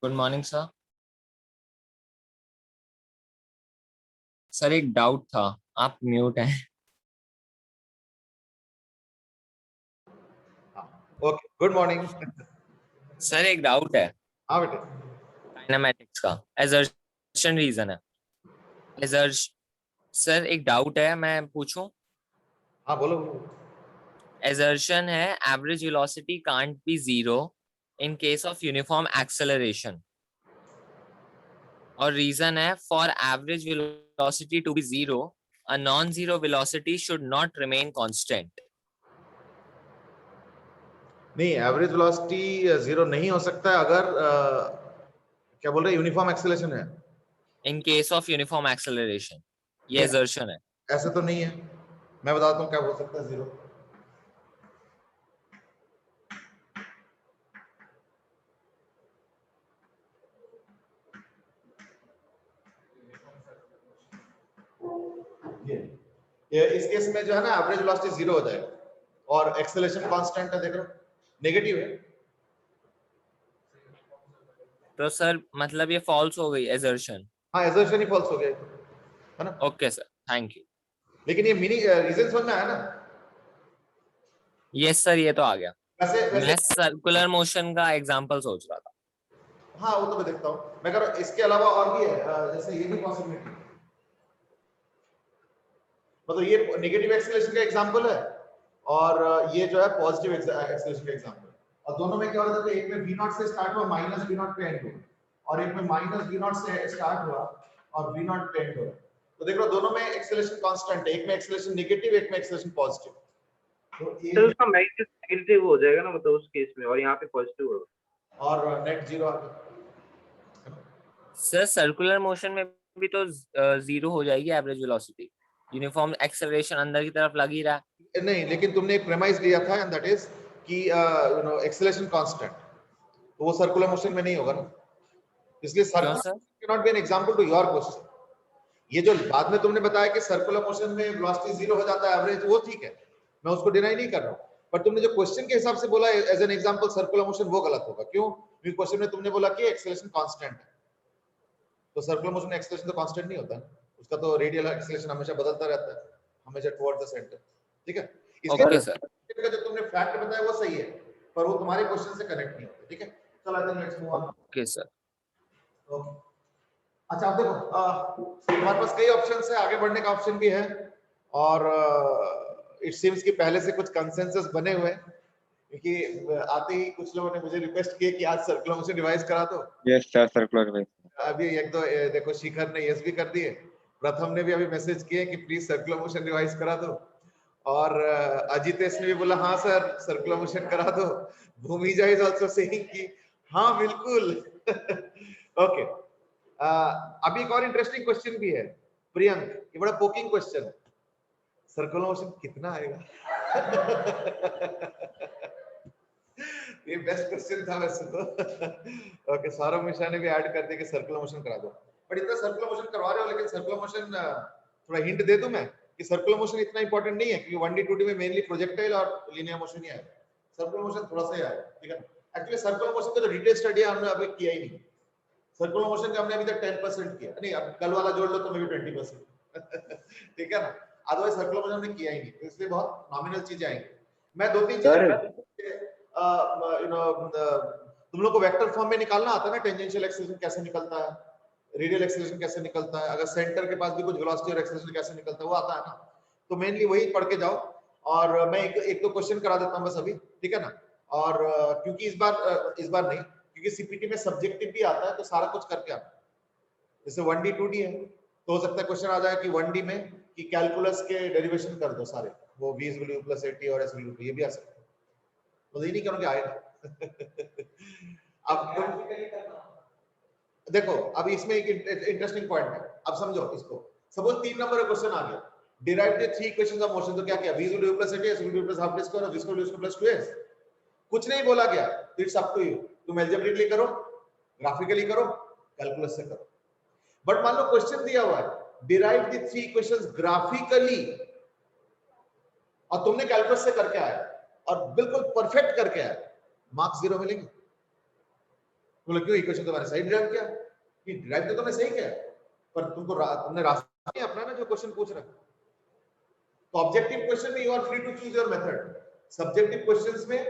Good morning sir. Sir एक doubt था, आप म्यूट हैं। Okay, good morning. सर एक डाउट है हाँ बेटे। काइनेमैटिक्स का, एजर्शन रीजन है। एजर्श सर एक डाउट है, मैं पूछूं? हाँ बोलो बोलो। एजर्शन है average velocity can't be zero in case of uniform acceleration, और रीजन है for average velocity to be zero a non zero velocity should not remain constant. नहीं, एवरेज वेलोसिटी जीरो नहीं हो सकता है अगर क्या बोल रहे हैं, यूनिफॉर्म एक्सेलरेशन है। इन केस ऑफ यूनिफॉर्म एक्सेलरेशन, ये नहीं, एजर्शन है। ऐसे तो नहीं है। मैं बताता हूँ क्या हो सकता है जीरो। ये इस केस में जो है ना, एवरेज वेलोसिटी जीरो हो जाएगा और एक्सेलरेशन कांस्टेंट है, देख रहे हो, नेगेटिव है। तो सर मतलब ये फॉल्स हो गई एजर्शन। हाँ, एजर्शन ही फॉल्स हो गया है ना। Okay sir, thank you. लेकिन ये मीनिंग रीजन समझ में आया ना। यस सर, ये तो आ गया। वैसे वैसे मैं सर्कुलर मोशन का एग्जांपल सोच रहा था। हाँ, वो तो मैं देखता हूँ। मैं कह रहा हूँ इसके अलावा और भी है, जैसे ये भी पॉसिबिलिटी, मतलब ये नेगेटिव एक्सेलरेशन का एग्जांपल है और ये जो है पॉजिटिव एक्सेलरेशन का एग्जांपल है। और दोनों में क्या होता है, एक में v0 से स्टार्ट हुआ माइनस v0 पे एंड हुआ और एक में माइनस v0 से स्टार्ट हुआ और v0 पे एंड हुआ। तो देख लो दोनों में एक्सेलरेशन कांस्टेंट है, एक में एक्सेलरेशन नेगेटिव, एक में एक्सेलरेशन पॉजिटिव। तो उसका मैग्नीट्यूड नेगेटिव हो जाएगा ना, मतलब उस केस में, और यहाँ पे पॉजिटिव होगा और नेट जीरो आ गया। सर सर्कुलर मोशन में भी तो जीरो हो जाएगी एवरेज वेलोसिटी, यूनिफॉर्म एक्सेलरेशन अंदर की तरफ लग ही रहा है। नहीं, लेकिन तुमने एक प्रेमाइस दिया था एंड दैट इज कि यू नो एक्सेलरेशन कांस्टेंट, तो वो सर्कुलर मोशन में नहीं होगा ना, इसलिए क्यों circular sir? Can not be an example to your question. ये जो बाद में तुमने बताया कि सर्कुलर मोशन में वेलोसिटी जीरो हो जाता है एवरेज, वो ठीक है, मैं उसको डिनाई नहीं कर रहा हूं, पर तुमने जो क्वेश्चन के हिसाब से बोला as an example circular motion, वो गलत होगा। क्यों? क्योंकि क्वेश्चन में तुमने बोला कि एक्सेलरेशन कांस्टेंट है, तो सर्कुलर मोशन में एक्सेलरेशन तो कांस्टेंट नहीं होता है, उसका तो रेडियल एक्सेलरेशन हमेशा बदलता रहता है, हमेशा टुवर्ड्स द सेंटर। ठीक है, ओके इसलिए सर। जो तुमने फैक्ट बताया वो सही है, पर वो तुम्हारे क्वेश्चन से कनेक्ट नहीं होता। ठीक है, चलो I think let's move on. Okay sir. Okay, अच्छा आप देखो, हमारे पास कई ऑप्शन है, आगे बढ़ने का ऑप्शन भी है और इट सीम्स कि पहले से कुछ कंसेंसस बने हुए हैं, क्योंकि आते ही कुछ लोगों ने मुझे रिक्वेस्ट किया कि आज सर्कुलर मोशन रिवाइज करा दो। Yes sir, circular revise. अभी एक दो देखो, शिखर ने यस भी कर दिए, प्रथम ने भी अभी मैसेज किए कि प्लीज सर्कुलर मोशन रिवाइज करा दो, और अजितेश ने भी बोला हाँ सर सर्कुलर मोशन करा दो। भूमिजा इज आल्सो सेइंग कि हाँ बिल्कुल। ओके, अभी एक और इंटरेस्टिंग क्वेश्चन भी है प्रियंक, ये बड़ा पोकिंग क्वेश्चन है, सर्कुलर मोशन कितना आएगा? ये बेस्ट क्वेश्चन था वैसे तो। ओके, सौरभ मिश्रा ने भी ऐड कर दिया कि सर्कुलर मोशन करा दो, बट इतना सर्कुलर मोशन करवा रहे हो, लेकिन सर्कुलर मोशन थोड़ा हिंट दे दूं मैं कि सर्कुलर मोशन इतना इंपॉर्टेंट नहीं है, क्योंकि 1D 2D में मेनली प्रोजेक्टाइल और लिनियर मोशन ही आएगा, सर्कुलर मोशन थोड़ा सा ही आएगा। ठीक है, एक्चुअली सर्कुलर मोशन का जो डिटेल स्टडी हमने अभी किया ही नहीं, सर्कुलर मोशन का हमने अभी तक 10% किया नहीं, अब कल वाला जोड़ लो तो मे भी 20%। ठीक है ना, अदरवाइज सर्कुलर मोशन हमने किया ही नहीं, इसलिए बहुत नॉमिनल चीजें आएंगी। मैं दो तीन चीजें यू नो, तुम लोग को वेक्टर फॉर्म में निकालना आता है ना, टेंजेंशियल एक्सेलरेशन कैसे निकलता है, रेडियल एक्सेलरेशन कैसे निकलता है, अगर सेंटर के पास भी कुछ वेलोसिटी और एक्सेलरेशन कैसे निकलता है, वो आता है ना, तो मेनली वही पढ़ के जाओ। और मैं एक दो क्वेश्चन करा देता हूं बस अभी, ठीक है ना। और क्योंकि इस बार नहीं, क्योंकि सीपीटी में सब्जेक्टिव भी आता है, तो सारा कुछ करके आता है। जैसे 1D 2D है, तो हो सकता है क्वेश्चन आ जाए कि 1D में कि कैलकुलस के डेरिवेशन कर दो सारे, वो v is value plus 80 और s value, ये भी आ सकता है, तो ये नहीं करोगे आएगा। अब देखो, अब इसमें एक इंटरेस्टिंग पॉइंट है, अब समझो इसको। सपोज 3 नंबर का क्वेश्चन आ गया, derive the 3 equations of motion, तो क्या किया, v is value plus 80, s value plus half d square और v square value plus 2s, कुछ नहीं बोला गया, इट्स अप टू यू, तुम एल्जेब्रिकली करो, ग्राफिकली करो, कैलकुलस से करो। बट मान लो क्वेश्चन दिया हुआ है डिराइव द 3 इक्वेशंस ग्राफिकली, और तुमने कैलकुलस से करके आया और बिल्कुल परफेक्ट करके आया, मार्क्स 0 मिलेंगे। बोले क्यों, इक्वेशन तो मैंने सही डिराइव किया, कि डिराइव तो तुमने सही किया पर तुमने रास्ता नहीं अपना ना जो क्वेश्चन पूछ रहा है। तो ऑब्जेक्टिव क्वेश्चन में you are free to choose your method, subjective questions में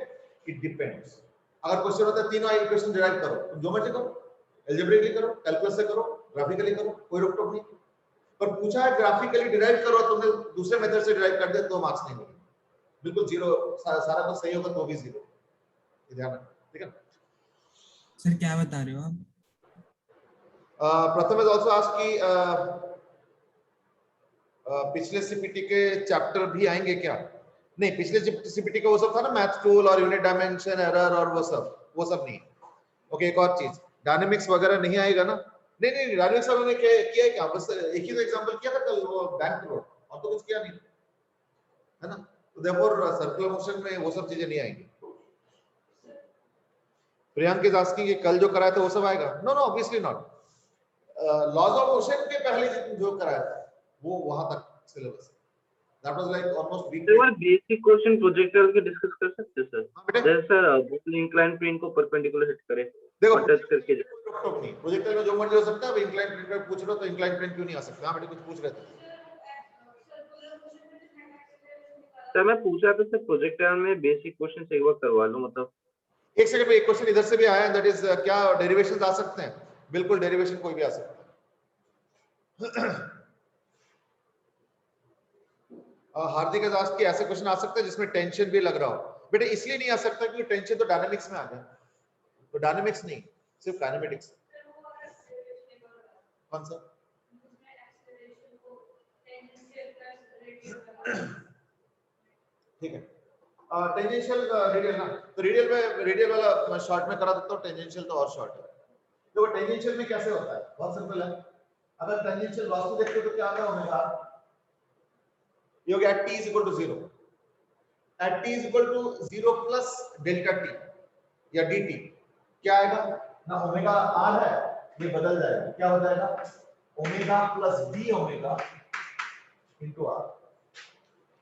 इट डिपेंड्स। अगर क्वेश्चन होता है तीनों इक्वेशन डिराइव करो, तुम जो मर्जी करो, अलजेब्रिकली करो, कैलकुलस से करो, ग्राफिकली करो, कोई रोक टोक नहीं। पर पूछा है ग्राफिकली डिराइव करो, तुमने दूसरे मेथड से डिराइव कर दिया तो मार्क्स नहीं मिलेंगे, बिल्कुल जीरो, सारा कुछ सही होगा तो भी जीरो, ध्यान रखना, ठीक है। सर क्या बता रहे हो आप? प्रथम इज आल्सो आस्क कि पिछले सीपीटी के चैप्टर भी आएंगे क्या? नहीं, पिछले सीपीटी का वो सब था ना, मैथ टूल और यूनिट डायमेंशन एरर और वो सब नहीं। ओके, एक और चीज, डायनेमिक्स वगैरह नहीं आएगा ना? नहीं, डायनेमिक्स हमने किया है क्या? बस एक ही तो एग्जांपल किया था कल, वो बैंक रोड, और तो कुछ किया नहीं है ना। तो देयरफॉर सर्कुलर मोशन में वो सब चीजें नहीं आएंगी। प्रियांक इज आस्किंग कि कल जो कराया था वो सब आएगा? No obviously not. Laws of motion के पहले जो कराया था वो वहां तक सिलेबस है। That was like almost week. Sir basic question projector के डिस्कस कर सकते हैं सर? हां बेटा, जैसे सर बोल इंक्लाइन प्लेन को परपेंडिकुलर हिट करे देखो और टच करके जाए। रोक नहीं, प्रोजेक्टर में जो मर्जी हो सकता है। अब इंक्लाइन प्लेन का पूछ रहे हो तो इंक्लाइन प्लेन क्यों नहीं आ सकता? हां बेटा, कुछ पूछ रहे थे। सर मैं पूछा था सर प्रोजेक्टर में बेसिक क्वेश्चन एक बार करवा लो, मतलब एक सेकंड में, एक क्वेश्चन इधर से भी आया है, दैट इज क्या डेरिवेशंस आ सकते हैं? बिल्कुल, डेरिवेशन कोई भी आ सकता है। हार्दिक आजाद की ऐसे क्वेश्चन आ सकते हैं जिसमें टेंशन भी लग रहा हो। बेटा इसलिए नहीं आ सकता क्योंकि टेंशन तो डायनामिक्स में आ गया, तो डायनामिक्स नहीं, सिर्फ काइनेमेटिक्स। कौन सा? ठीक है, टेंजेंशियल रेडियल ना, तो रेडियल वाला मैं शॉर्ट में करा देता हूँ, टेंजेंशियल तो और शॉर्ट है। तो टेंजेंशियल में कैसे होता है? बहुत सिंपल है। अगर टेंजेंशियल वास्तु देखते हो तो क्या आता होगा? ये हो गया t is equal to 0, at t is equal to 0 plus delta t या dt, क्या आएगा ना? ओमेगा r है, ये बदल जाएगा, क्या हो जाएगा? Omega plus d omega into r,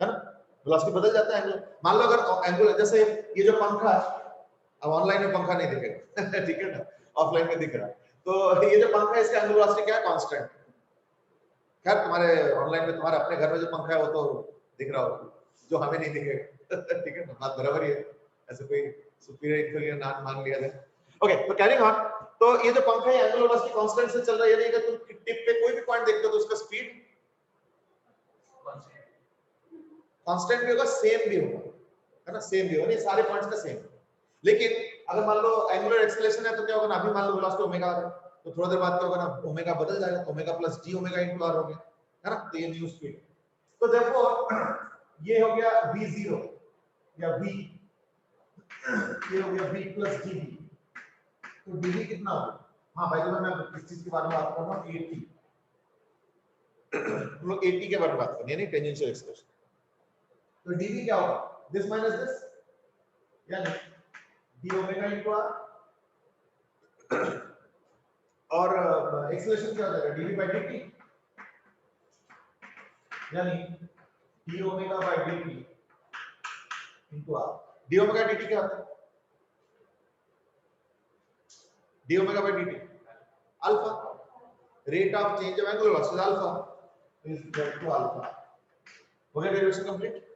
है ना? वेलोसिटी बदल जाता है एंगुलर। मान लो अगर एंगुलर, जैसे ये जो पंखा है, अब ऑनलाइन में पंखा नहीं दिखेगा ठीक है ना, ऑफलाइन में दिख रहा है। तो ये जो पंखा है इसका एंगुलर वेलोसिटी क्या है? कांस्टेंट। खैर तुम्हारे ऑनलाइन में तुम्हारे अपने घर में जो पंखा है वो तो दिख रहा होगा, जो हमें नहीं दिखेगा ठीक है ना, बात बराबर ही है, ऐसे कोई सुपीरियर नाम मान लिया जाए। ओके, तो कैरिंग ऑन। तो ये जो पंखा है एंगुलर वेलोसिटी कांस्टेंट से चल रहा है, यानी कि तुम टिप पे कोई भी पॉइंट देखते हो तो उसका स्पीड कांस्टेंट भी होगा, सेम भी होगा, है ना, सेम भी होगा, नहीं सारे पॉइंट्स का सेम। लेकिन अगर मान लो एंगुलर एक्सेलरेशन है तो क्या होगा ना, अभी मान लो वेलोसिटी ओमेगा है, तो थोड़ी देर बाद क्या होगा ना, ओमेगा बदल जाएगा, तो omega plus D omega into R हो गया, है ना, तो ये न्यू स्पीड। तो देखो ये हो गया v0 या v, ये हो गया v प्लस dv, तो dv कितना होगा? हाँ भाई, तो मैं किस चीज के बारे में बात कर रहा हूँ? 80, हम लोग 80 के बारे में बात कर रहे हैं, यानी टेंजेंशियल एक्सप्रेशन। तो dv क्या होगा? दिस माइनस दिस, यानी d ओमेगा इनटू r, और एक्सेलरेशन क्या हो जाएगा? dv बाय dt, यानी d omega by dt into r। d omega dt क्या होता है? d omega by dt alpha, rate of change of angular velocity alpha is equal to alpha. हो गया डेरिवेशन कंप्लीट।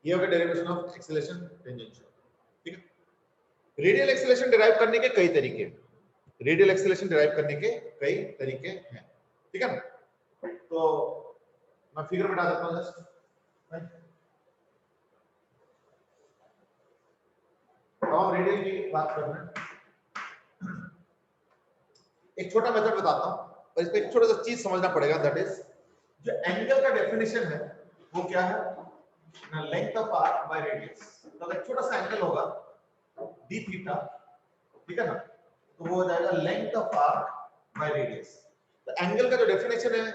ये हो गया डेरिवेशन ऑफ एक्सेलरेशन टेंजेंशियल, ठीक है। रेडियल एक्सेलरेशन डिराइव करने के कई तरीके हैं, रेडियल एक्सेलरेशन डिराइव करने के कई तरीके हैं, ठीक है ना। तो मैं फिगर बता देता हूं जस्ट, हम रेडियल की बात कर रहे हैं। एक छोटा मेथड बताता हूं, और इसमें एक छोटा सा चीज समझना पड़ेगा, दैट इज जो एंगल का डेफिनेशन है वो क्या है ना, length of arc by radius. तो एक छोटा सा एंगल होगा d थीटा, ठीक है ना, तो वो हो जाएगा length of arc by radius. तो एंगल का जो डेफिनेशन है,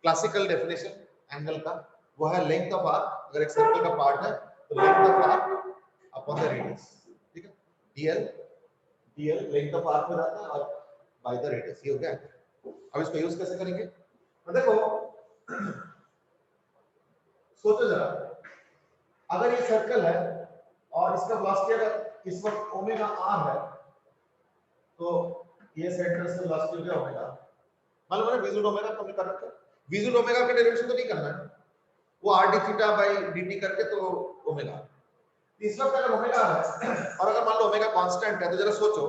क्लासिकल डेफिनेशन एंगल का, वो है लेंथ ऑफ आर्क। अगर एक सर्कल का पार्ट है तो length of arc upon the radius, ठीक है, dl लेंथ ऑफ आर्क हो जाता है और बाय द रेडियस, ये हो गया। अब इसको यूज कैसे करेंगे? तो देखो सोचो जरा, अगर ये सर्कल है और इसका वेलोसिटी अगर इस वक्त ओमेगा r है, तो ये सेंटर से वेलोसिटी हो गया ओमेगा। मालूम है ना v0 ओमेगा हमने कर रखा है। v0 ओमेगा का डेरिवेशन तो नहीं करना है, वो r d theta by dt करके तो ओमेगा। इस वक्त अगर ओमेगा है और अगर मान लो ओमेगा कांस्टेंट है तो जरा सोचो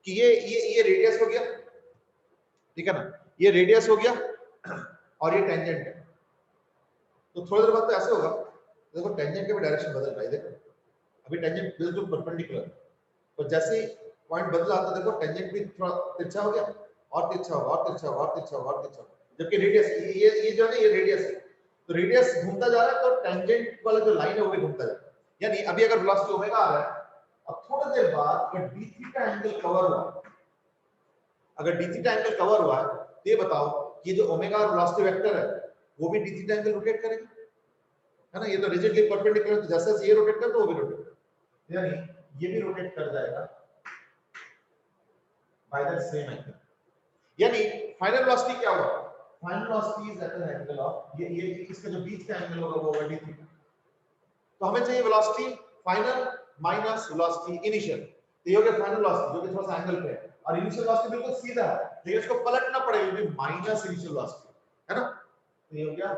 कि ये रेडियस हो गया, ठीक है ना, ये रेडियस हो गया और ये टेंजेंट है। तो थोड़ी देर बाद तो ऐसे होगा, देखो टेंजेंट के भी डायरेक्शन बदल रहा है। देखो अभी टेंजेंट बिल्कुल परपेंडिकुलर, तो जैसे ही पॉइंट बदला तो देखो टेंजेंट भी थोड़ा तिरछा हो गया और तिरछा होगा और तिरछा होगा और तिरछा होगा और तिरछा होगा, जबकि रेडियस ये जो है ना ये रेडियस है, तो रेडियस घूमता जा रहा है तो टेंजेंट वाला जो लाइन है वो भी घूमता जा रहा है। यानी अभी अगर वेलोसिटी ओमेगा आ रहा है, अब थोड़ी देर बाद अगर d थीटा एंगल कवर हुआ, अगर d थीटा एंगल कवर हुआ है तो ये बताओ ये जो ओमेगा और वेलोसिटी वेक्टर है वो भी d थीटा एंगल रोटेट करेगा, है ना। ये तो रिजिडली परपेंडिकुलर, तो जैसे ये रोटेट करता है तो वो भी रोटेट करता है, यानी ये भी रोटेट कर जाएगा बाय द सेम एंगल। यानी फाइनल वेलोसिटी क्या होगा, final velocity is at an angle of ये इसका जो बीच का एंगल होगा वो होगा d थीटा। तो हमें चाहिए velocity final minus velocity initial, तो ये हो गया फाइनल वेलोसिटी जो कि थोड़ा सा एंगल पे है, और इनिशियल वेलोसिटी बिल्कुल सीधा है लेकिन इसको पलटना पड़ेगा क्योंकि माइनस इनिशियल वेलोसिटी है ना, तो ये हो गया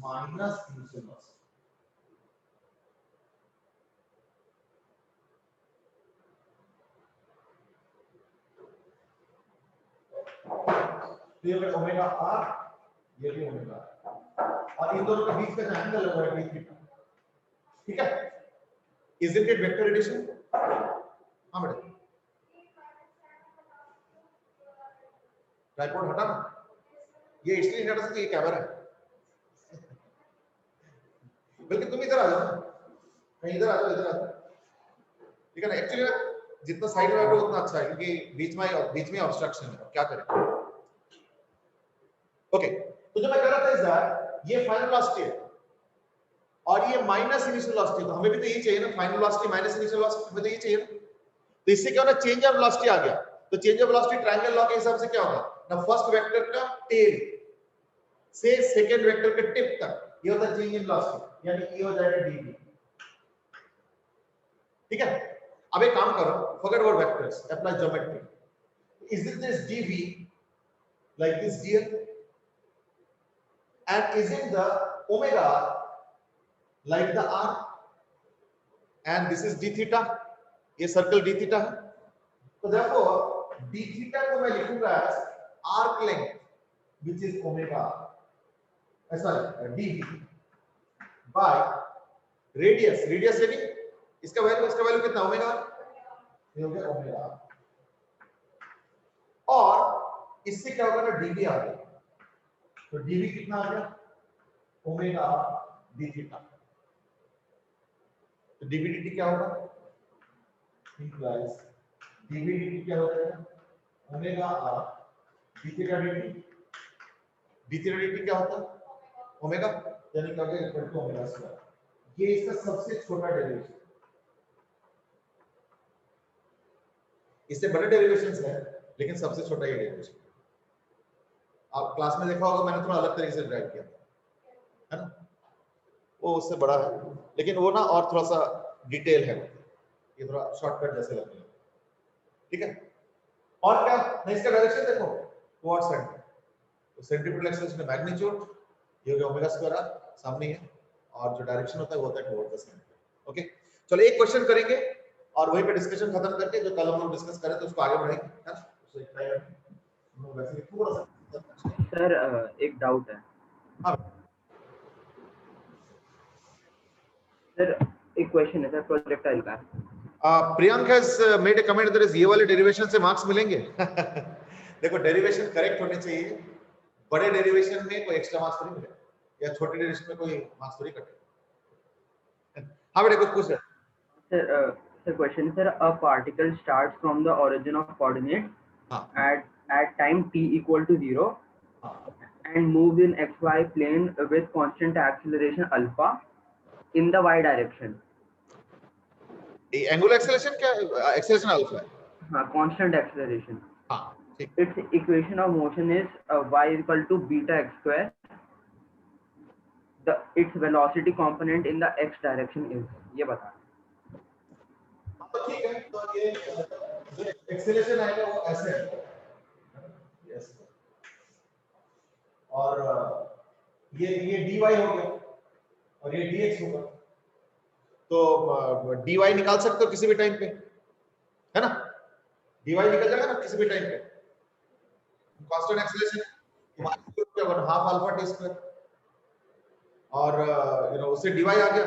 माइनस इनिशियल वेलोसिटी। तो ये ओमेगा आर, ये भी ओमेगा आर, और इन दोनों के बीच का जो एंगल है वो है d थीटा, ठीक है। Isn't it vector addition? हाँ बेटा, ट्राइपॉड हटा ना, ये इसलिए नहीं हटा सकते, ये कैमरा है। बल्कि तुम इधर आ जाओ ना, कहीं इधर आ जाओ, इधर आ जाओ, ठीक है ना। एक्चुअली जितना साइड में बैठो उतना अच्छा है क्योंकि बीच में ऑब्स्ट्रक्शन है, क्या करें। ओके, तो जो मैं कह रहा था इस यार ये फाइनल वेलोसिटी है और ये माइनस इनिशियल वेलोसिटी, तो हमें भी तो यही चाहिए ना, final velocity minus initial velocity, हमें तो यही चाहिए ना। तो इससे क्या होना, चेंज ऑफ वेलोसिटी आ गया, तो change of velocity triangle law के हिसाब से क्या होगा ना, फर्स्ट वेक्टर का टेल से सेकंड वेक्टर के टिप तक ये होता है चेंज इन वेलोसिटी, यानी ये हो जाएगा dv, ठीक है। अब एक काम करो, forget about vectors, apply geometry. Is it this dv like this dl, and is it the omega like the r, and this is d theta, ये सर्कल d theta है, तो देखो d theta को मैं लिखूंगा as arc length which is omega, sorry dv by radius, radius यानी इसका value कितना, ओमेगा, ये हो गया ओमेगा, और इससे क्या होगा ना dv आ गया, तो dv कितना आ गया, ओमेगा d थीटा, तो dv dt क्या होगा, इम्प्लाइज dv dt क्या हो जाएगा, omega r d theta dt क्या होता है, ओमेगा, यानी क्या होगा इक्वल टू ओमेगा स्क्वायर। ये इसका सबसे छोटा डेरिवेशन, इससे बड़े डेरिवेशंस है लेकिन सबसे छोटा ये डेरिवेशन। आप क्लास में देखा होगा मैंने थोड़ा अलग तरीके से ड्राइव किया है ना, वो उससे बड़ा है लेकिन वो ना और थोड़ा सा डिटेल है, ये थोड़ा शॉर्टकट जैसे लगता है, ठीक है। और क्या नहीं, इसका डायरेक्शन देखो टुवर्ड्स सेंटर, तो सेंट्रीपिटल एक्सेलरेशन का मैग्नीट्यूड ये हो गया ओमेगा स्क्वायर r, सामने है, और जो डायरेक्शन होता है वो होता है टुवर्ड्स द सेंटर। ओके, चलो एक क्वेश्चन करेंगे और वहीं पे डिस्कशन खत्म करके जो कल हम लोग डिस्कस करें तो उसको आगे बढ़ाएंगे, है ना। तो एक ट्राई करते हैं, वैसे थोड़ा सा सर एक डाउट है। हाँ सर एक क्वेश्चन है सर, प्रोजेक्टाइल का। Priyank has made a comment, there is ये वाले डेरिवेशन से मार्क्स मिलेंगे। देखो डेरिवेशन करेक्ट होने चाहिए, बड़े डेरिवेशन में कोई एक्स्ट्रा मार्क्स नहीं मिलेगा, या छोटे डेरिवेशन में कोई मार्क्स थोड़ी कटेगा। हाँ बेटा कुछ पूछ रहे sir question sir, a particle starts from the origin of coordinate at time t equal to 0 and moves in xy plane with constant acceleration alpha in the y direction. Angular acceleration क्या, acceleration alpha है, हाँ, constant acceleration. हाँ ठीक। Its equation of motion is y equal to beta x square. Its velocity component in the x direction is, ये बता। तो ठीक है, तो ये एक्सेलरेशन आएगा वो ऐसे आएगा, यस, और ये dy हो गया और ये dx होगा। तो dy निकाल सकते हो किसी भी टाइम पे, है ना, dy निकल जाएगा ना किसी भी टाइम पे, constant acceleration half alpha T square, और उससे dy आ गया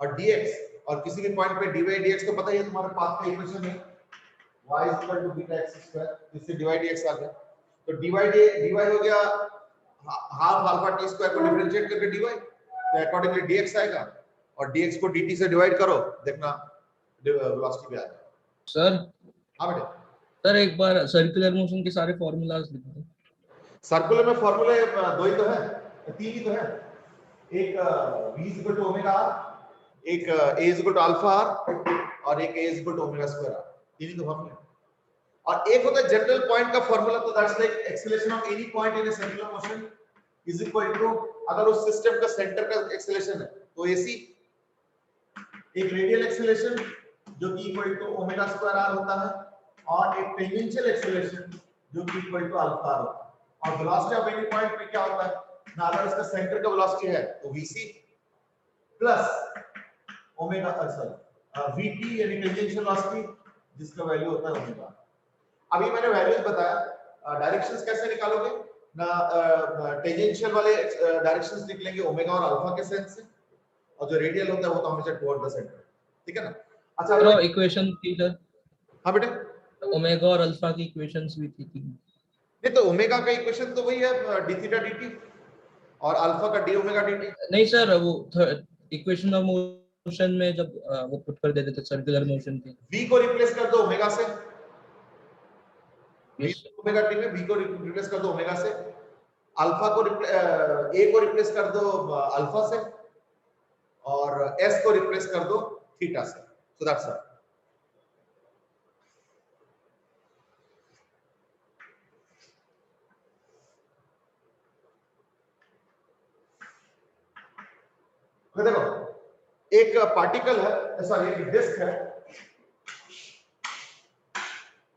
और dx, और किसी भी पॉइंट पे dy dx तो पता ही है तुम्हारे पाथ का इक्वेशन है y = बीटा x स्क्वायर, इससे dy dx आ गया। तो dy हो गया हाफ अल्फा टी स्क्वायर को डिफरेंशिएट करके dy, तो अकॉर्डिंगली dx आएगा, और dx को dt से डिवाइड करो, देखना वेलोसिटी भी आ जाएगा। सर हां बेटा, सर एक बार सर्कुलर मोशन के सारे फार्मूलाज लिख दो। सर्कुलर में फार्मूले दो ही तो है, तीन ही तो है, एक v = ओमेगा r, एक a = अल्फा r, और एक a = ओमेगा स्क्वायर r, तीन ही तो फार्मूले। और एक होता है जनरल पॉइंट का फार्मूला, तो that's like acceleration of any point in a circular motion is equal to, अगर उस सिस्टम का सेंटर का एक्सेलरेशन है तो ac, एक रेडियल एक्सेलरेशन जो कि equal to omega square r होता है, और एक टेंजेंशियल एक्सेलरेशन जो कि इक्वल टू अल्फा r होता है। और वेलोसिटी ऑफ एनी पॉइंट पे क्या होता है ना, अगर इसका सेंटर का वेलोसिटी है तो vc प्लस ओमेगा vt यानी टेंजेंशियल वेलोसिटी, जिसका वैल्यू होता है ओमेगा। अभी मैंने वैल्यूज बताया, डायरेक्शंस कैसे निकालोगे ना, टेंजेंशियल वाले डायरेक्शंस निकलेंगे ओमेगा और अल्फा के सेंस से, और जो रेडियल होता है वो तो हमेशा टुवर्ड द सेंटर, ठीक है ना। अच्छा तो इक्वेशन थी सर, हां बेटा, ओमेगा और अल्फा की इक्वेशंस भी थी तीन। नहीं तो ओमेगा का इक्वेशन तो वही है d थीटा dt, और अल्फा का d ओमेगा dt। नहीं सर, वो इक्वेशन ऑफ मोशन में जब वो पुट कर देते थे सर्कुलर मोशन के, v को रिप्लेस कर दो ओमेगा से, v यस ओमेगा t में v को रिप्लेस कर दो ओमेगा से, अल्फा को a को रिप्लेस कर दो अल्फा से, और s को रिप्लेस कर दो थीटा से, सो दैट्स ऑल। देखो एक पार्टिकल है, सॉरी एक डिस्क है,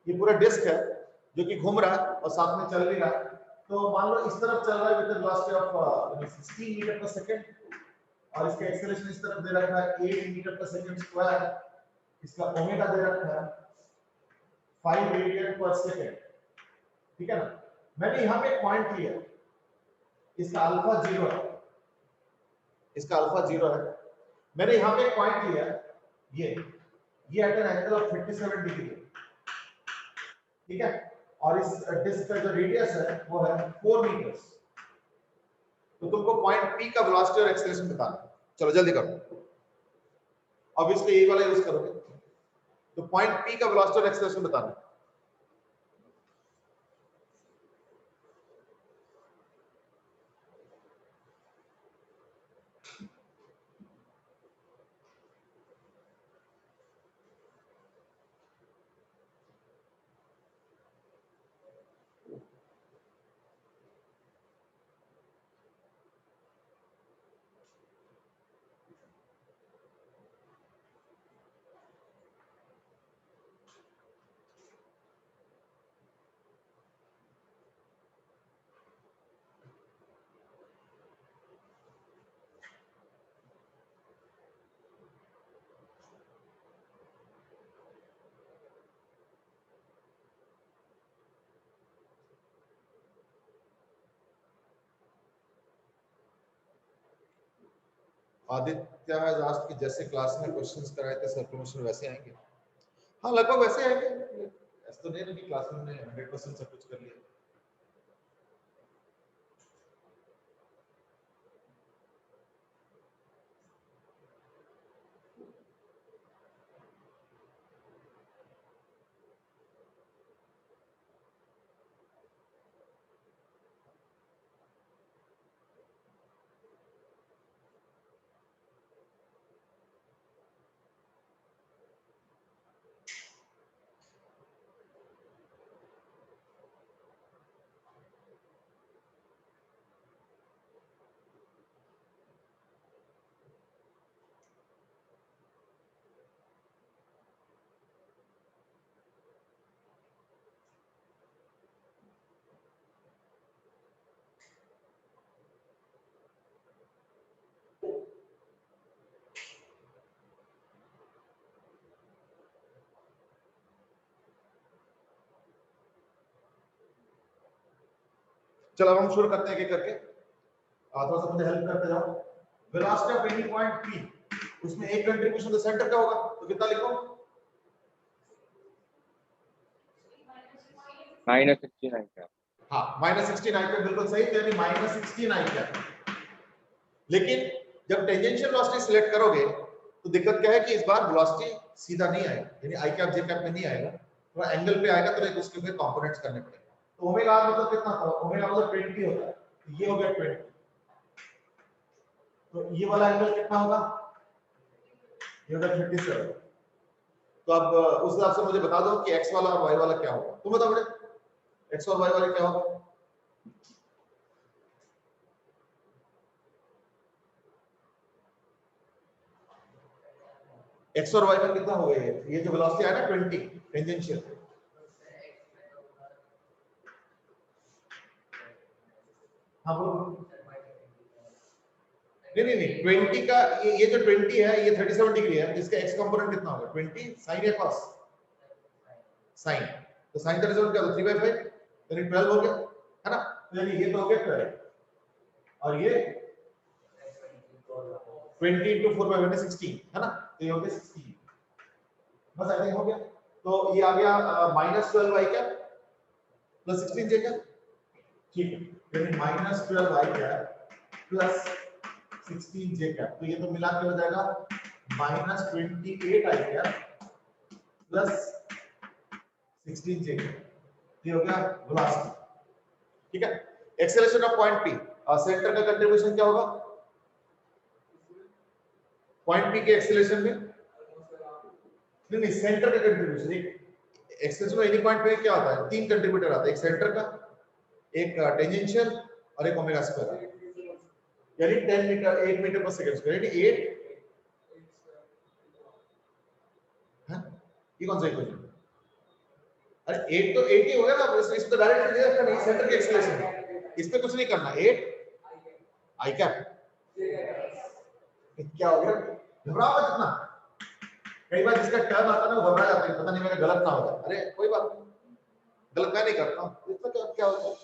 ये पूरा डिस्क है जो कि घूम रहा है और साथ में चल भी रहा है। तो मान लो इस तरफ चल रहा है विद वेलोसिटी ऑफ 16 मीटर पर सेकंड, और इसका एक्सेलरेशन इस तरफ दे रखा है 8 मीटर पर सेकंड स्क्वायर, इसका ओमेगा दे रखा है 5 रेडियन पर सेकंड, ठीक है ना। मैंने यहां पे एक पॉइंट लिया, इसका अल्फा 0 है, इसका अल्फा 0 है, मैंने यहां पे एक पॉइंट लिया, ये at an angle of 57 degree, ठीक है, और इस डिस्क का जो रेडियस है वो है 4 मीटर्स। तो तुमको पॉइंट P का वेलोसिटी और एक्सेलरेशन बताना है, चलो जल्दी करो, ऑब्वियसली यही वाला यूज करोगे, तो पॉइंट P का वेलोसिटी और एक्सेलरेशन बताना है। आदित्य has asked कि जैसे क्लास में क्वेश्चंस कराए थे सर्कुलर मोशन वैसे आएंगे। हाँ लगभग वैसे आएंगे, ऐसा तो नहीं है कि क्लास में हमने 100% सब कुछ कर लिया। चलो अब हम शुरू करते हैं एक करके, थोड़ा सा मुझे हेल्प करते जाओ। Velocity of any point P, उसमें एक कंट्रीब्यूशन द सेंटर का होगा, तो कितना लिखो? -69 का। हाँ, -69 पे बिल्कुल सही, यानी -69 का। लेकिन जब टेंजेंशियल वेलोसिटी सिलेक्ट करोगे तो दिक्कत क्या है कि इस बार वेलोसिटी सीधा नहीं आएगा, यानी आई कैप जे कैप में नहीं आएगा, थोड़ा एंगल पे आएगा, तो एक उसके लिए कंपोनेंट्स करने पड़ेंगे। तो ओमेगा आर मतलब कितना था? ओमेगा मतलब 20 होता है, ये हो गया 20, तो ये वाला एंगल कितना होगा? ये होगा 37। तो अब उस हिसाब से मुझे बता दो कि एक्स वाला और वाई वाला क्या होगा। तुम बताओ बेटे, एक्स और वाई वाला क्या होगा? एक्स और वाई में कितना हो गया? ये जो वेलोसिटी है ना 20 टेंजेंशियल, हाँ बोलो। नहीं 20 का ये जो 20 है ये 37 डिग्री है, जिसका x कंपोनेंट कितना होगा? 20 sin या cos? sin, तो sin 37 क्या होगा? 3/5, यानी 12 हो गया, है ना? तो यानी ये तो हो गया 12, और ये 20 into 4/5 16, है ना? तो ये हो गया 16, बस ऐसे हो गया। तो ये आ गया -12y क्या प्लस 16j क्या, ठीक है, यानी -12y क्या प्लस 16j क्या, तो ये तो मिला के हो जाएगा -28i क्या प्लस 16j क्या, ये हो गया वेलोसिटी, ठीक है। Acceleration of point P, centre का कंट्रीब्यूशन क्या होगा पॉइंट P के एक्सेलरेशन में? नहीं सेंटर का कंट्रीब्यूशन, एक एक्सेलरेशन ऑफ एनी पॉइंट पे क्या होता है? 3 कंट्रीब्यूटर आता है, एक सेंटर का, एक टेंजेंशियल और एक ओमेगा स्क्वायर, यानी 10 मीटर 1 मीटर पर सेकंड स्क्वायर, यानी 8, हां ये कौन सा इक्वेशन? अरे 8 तो 8 ही होगा ना, इस तो डायरेक्ट ले सकते नहीं, सेंटर के एक्सेलरेशन, इस पे कुछ नहीं करना, 8 आई कैप, क्या हो गया? घबराओ मत इतना, कई बार जिसका टर्न आता है ना वो घबरा जाता है, पता नहीं मेरा गलत ना हो जाए, अरे कोई बात नहीं, गलत मैं नहीं करता हूं, इसमें क्या होता है,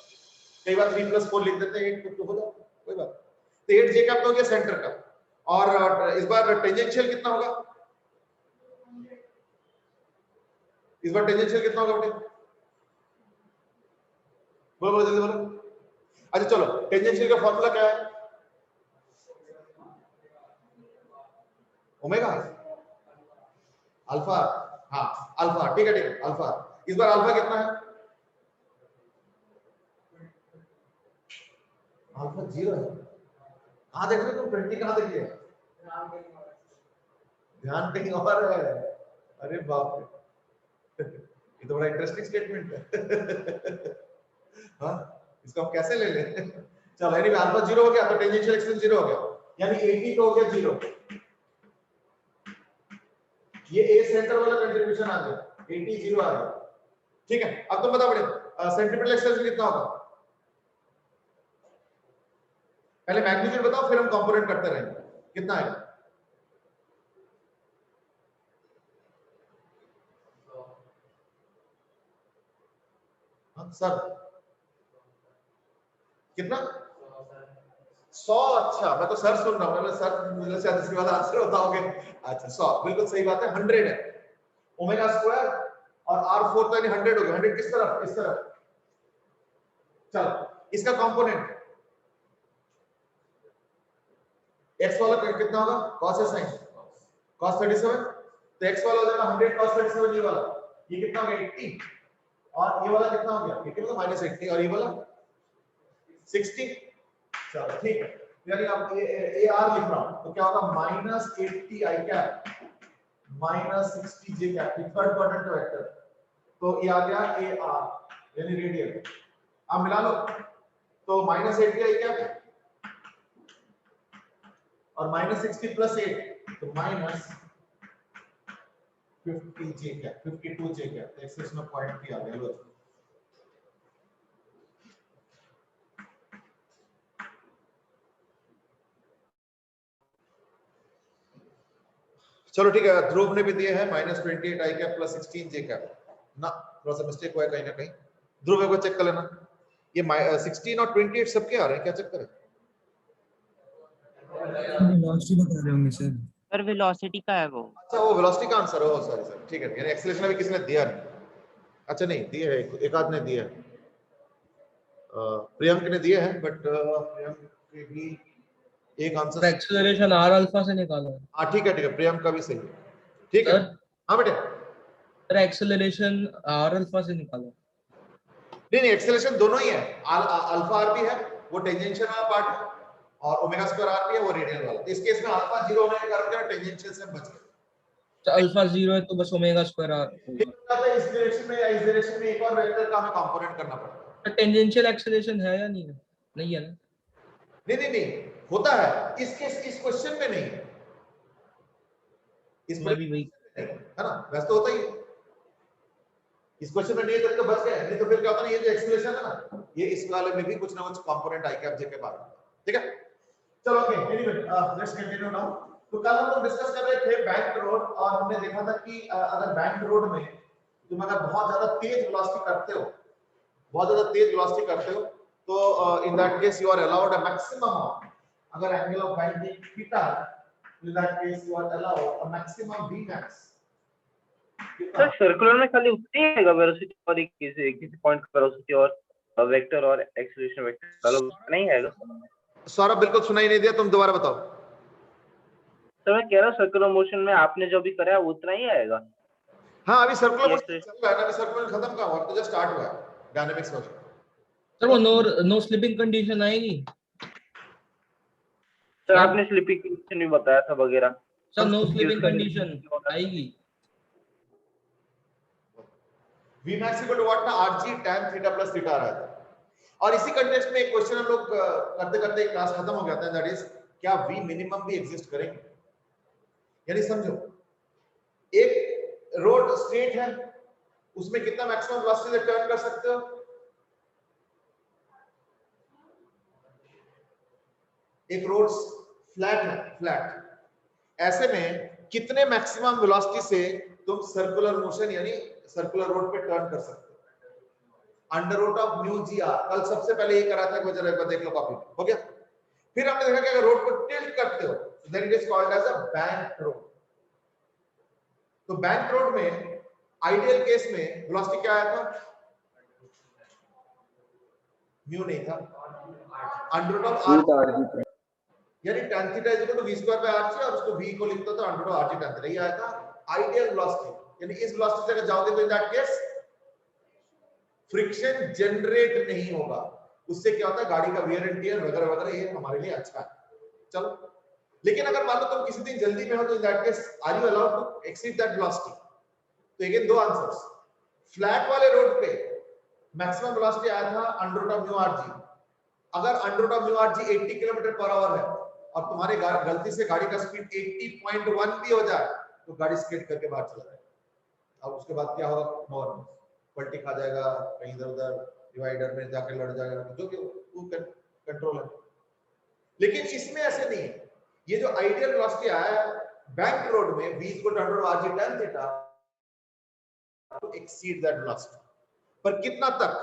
कई बार 3 + 4 लिख देते हैं, 8 तो हो जाता है, कोई बात। तो 8 जे कैप हो गया सेंटर का, और इस बार टेंजेंशियल कितना होगा? इस बार टेंजेंशियल कितना होगा बेटे? बोलो जल्दी बोलो। अच्छा चलो, टेंजेंशियल का फॉर्मूला क्या है? ओमेगा अल्फा, हाँ अल्फा, ठीक है अल्फा। इस बार अल्फा कितना है? अल्फा 0 है। कहां देख रहे हो तुम? 20 कहां देख लिया? ध्यान कहीं और है। अरे बाप रे, ये तो बड़ा इंटरेस्टिंग स्टेटमेंट है। हाँ, इसको हम कैसे ले लें? चलो एनीवे अल्फा 0 हो गया तो टेंजेंशियल एक्सेलरेशन 0 हो गया, यानी 80 तो हो गया 0, ये ए सेंटर वाला कंट्रीब्यूशन आ गया, 80 0 आ गया, ठीक है। अब तुम बताओ बेटे सेंट्रीपिटल एक्सेलरेशन कितना होगा? पहले मैग्नीट्यूड बताओ फिर हम कंपोनेंट करते रहेंगे, कितना आएगा? हाँ सर कितना? 100, अच्छा मैं तो सर सुन रहा हूँ, सर मुझे शायद इसके बाद आंसर होता होगा। अच्छा 100 बिल्कुल सही बात है, 100 है ओमेगा स्क्वायर, और r4 तो यानी 100 हो गया, 100 किस तरफ? इस तरफ। चलो इसका कंपोनेंट x वाला कितना होगा? cos या sin? cos 37, तो x वाला हो जाएगा 100 cos 37, ये वाला, ये कितना हो गया 80, और ये वाला कितना हो गया? ये कितना -80, और ये वाला 60। चलो ठीक है, यानी आप ए आर लिख रहा हूं तो क्या होगा? -80 आई कैप -60 जे कैप, थर्ड क्वाड्रेंट वेक्टर, तो ये आ गया ए आर यानी रेडियल। आप मिला लो तो -80 आई कैप और -60 + 8 तो -50 जे कैप, 52 जे कैप, एक्सेस में पॉइंट भी आ गया। लो चलो ठीक है, ध्रुव ने भी दिए हैं -28 आई कैप + 16 जे कैप ना, थोड़ा सा मिस्टेक हुआ है कहीं ना कहीं। ध्रुव एक बार चेक कर लेना, ये 16 और 28 सबके आ रहे हैं, क्या चक्कर है? वेलोसिटी बता रहे होंगे सर। सर वेलोसिटी का है वो। अच्छा वो वेलोसिटी का आंसर हो, सॉरी सर, ठीक है, यानी एक्सेलरेशन अभी किसने दिया नहीं? अच्छा नहीं दिए है, एक आध ने दिया है, प्रियंक ने दिया है, बट प्रियंक के भी एक आंसर। एक्सेलरेशन आर अल्फा से निकाला है। हाँ ठीक है, प्रियंक का भी सही है, ठीक है। सर हाँ बेटे, सर एक्सेलरेशन आर अल्फा से निकाला। नहीं एक्सेलरेशन दोनों ही है, अल्फा आर भी है, वो टेंजेंशियल वाला पार्ट है, और ओमेगा स्क्वायर आर भी है, वो रेडियल वाला। इस केस में अल्फा 0 होने के कारण क्या टेंजेंशियल से बच गए। तो अल्फा 0 है तो बस ओमेगा स्क्वायर आर होगा। इस डायरेक्शन में या इस डायरेक्शन में एक और वेक्टर का हमें कंपोनेंट करना पड़ता है। तो टेंजेंशियल एक्सेलरेशन है या नहीं है? नहीं है ना? नहीं होता है, इस क्वेश्चन में नहीं है, इस मैं भी वही है ना, वैसे तो होता ही है। इस क्वेश्चन में नहीं है तो बच गए, नहीं तो फिर क्या होता है, ये जो एक्सप्रेशन है ना, ये इस वाले में भी कुछ ना कुछ कंपोनेंट आई कैप जे के बाद, ठीक है। चलो okay, anyway let's continue now. तो कल हम लोग डिस्कस कर रहे थे बैंक रोड, और हमने देखा था कि अगर बैंक रोड में तुम अगर बहुत ज्यादा तेज वेलोसिटी करते हो, बहुत ज्यादा तेज वेलोसिटी करते हो, तो in that case you are allowed a maximum, अगर angle of binding theta, in that case you are allowed a maximum v max। Sir circular में खाली उतनी है वेलोसिटी और किसी पॉइंट पर वेलोसिटी और वेक्टर और एक्सेलरेशन वेक्टर अलग नहीं है। सौरभ बिल्कुल सुनाई नहीं दिया, तुम दोबारा बताओ। सर मैं कह रहा हूँ सर्कुलर मोशन में आपने जो भी करा है उतना ही आएगा। हाँ अभी सर्कुलर मोशन चल रहा है ना, अभी सर्कुलर खत्म का हुआ, तो जस्ट स्टार्ट हुआ है डायनामिक्स मोशन। सर वो नो स्लिपिंग कंडीशन आएगी। सर आपने स्लिपिंग कंडीशन भी बताया था वगैरह। सर नो स्लिपिंग कंडीशन आएगी। v max equal to what ना, rg tan theta plus theta आ रहा था। और इसी कंटेक्स्ट में एक क्वेश्चन हम लोग करते करते क्लास खत्म हो गया था, दैट इज क्या v मिनिमम भी एग्जिस्ट करेंगे। यानी समझो, एक रोड स्ट्रेट है, उसमें कितना मैक्सिमम वेलोसिटी से टर्न कर सकते हो? एक रोड फ्लैट है, फ्लैट, ऐसे में कितने मैक्सिमम वेलोसिटी से तुम सर्कुलर मोशन यानी सर्कुलर रोड पे टर्न कर सकते हो? Under root of mu G R, कल सबसे पहले ये करा था, एक बार देख लो कॉपी, हो गया। फिर हमने देखा कि अगर रोड को टिल्ट करते हो then it is called as a bank road. तो बैंक रोड में आइडियल केस में वेलोसिटी क्या आया था? म्यू नहीं था, अंडर रूट ऑफ आर, यानी tan theta is equal to v square by r, और उसको v को लिखते तो under root of r tan theta, ये आया था आइडियल वेलोसिटी। यानी इस वेलोसिटी से अगर जाओगे तो in that case friction generate नहीं होगा, उससे क्या होता है गाड़ी का वियर एंड टियर वगैरह वगैरह, ये हमारे लिए अच्छा है। चलो, लेकिन अगर मान लो तुम किसी दिन जल्दी में हो तो in that case are you allowed to exceed that velocity? तो अगेन दो आंसर्स, फ्लैट वाले रोड पे मैक्सिमम वेलोसिटी आया था under root of mu r g. अगर under root of mu r g 80 kilometre per hour है और तुम्हारे गलती से गाड़ी का स्पीड 80.1 भी हो जाए तो गाड़ी स्किड करके बाहर चला जाएगा। अब उसके बाद क्या होगा? नॉर्मल पलटी खा जाएगा, कहीं इधर उधर डिवाइडर में जाके लड़ जाएगा, जो कि वो कंट्रोल है। लेकिन इसमें ऐसे नहीं है, ये जो आइडियल वेलोसिटी आया बैंक रोड में v equal to under root r tan theta to exceed that velocity, पर कितना तक?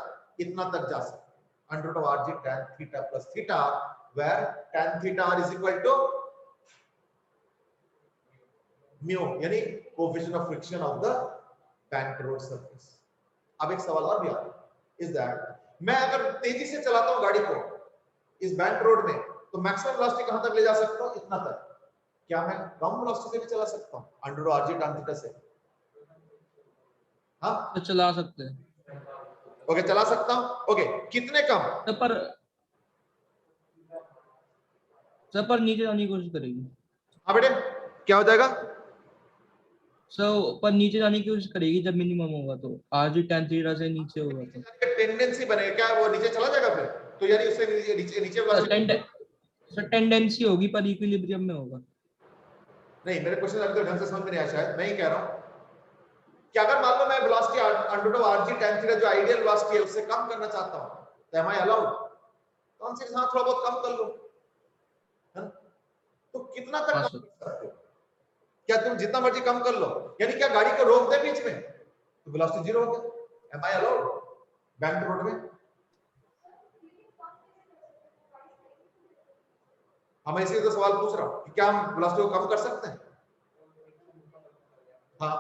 इतना तक जा सकते under root r tan theta plus theta, where tan theta r is equal to mu, यानी coefficient of friction of the bank road surface। अब एक सवाल और भी आता है, इज दैट मैं अगर तेजी से चलाता हूं गाड़ी को इस बैंक रोड में तो मैक्सिमम वेलोसिटी कहां तक ले जा सकता हूं? इतना तक। क्या मैं कम वेलोसिटी से भी चला सकता हूं under root r tan theta से? हाँ तो चला सकते हैं। ओके चला सकता हूं। ओके कितने कम? पर नीचे जाने की कोशिश करेगी। हाँ बेटे क्या हो जाएगा? पर नीचे जाने की कोशिश करेगी जब मिनिमम होगा, तो आज tan थीटा से नीचे होगा तो टेंडेंसी बनेगा, क्या वो नीचे चला जाएगा फिर? तो यानी उससे नीचे सर टेंडेंसी होगी पर इक्विलिब्रियम में होगा। नहीं, मेरे क्वेश्चन अभी तो ढंग से समझ में नहीं आया, शायद मैं ही कह रहा हूं कि अगर मान लो मैं velocity under root of r tan theta जो आइडियल वेलोसिटी है उससे कम करना चाहता हूं तो एम आई अलाउड? कौन सी हां थोड़ा बहुत कम कर लो, तो कितना तक कम कर सकते हो? क्या तुम जितना मर्जी कम कर लो, यानी क्या गाड़ी को रोक दे बीच में तो वेलोसिटी जीरो हो गया? Am I allowed bank road में? हम इसी तो सवाल पूछ रहा हूँ कि क्या हम वेलोसिटी को कम कर सकते हैं? हाँ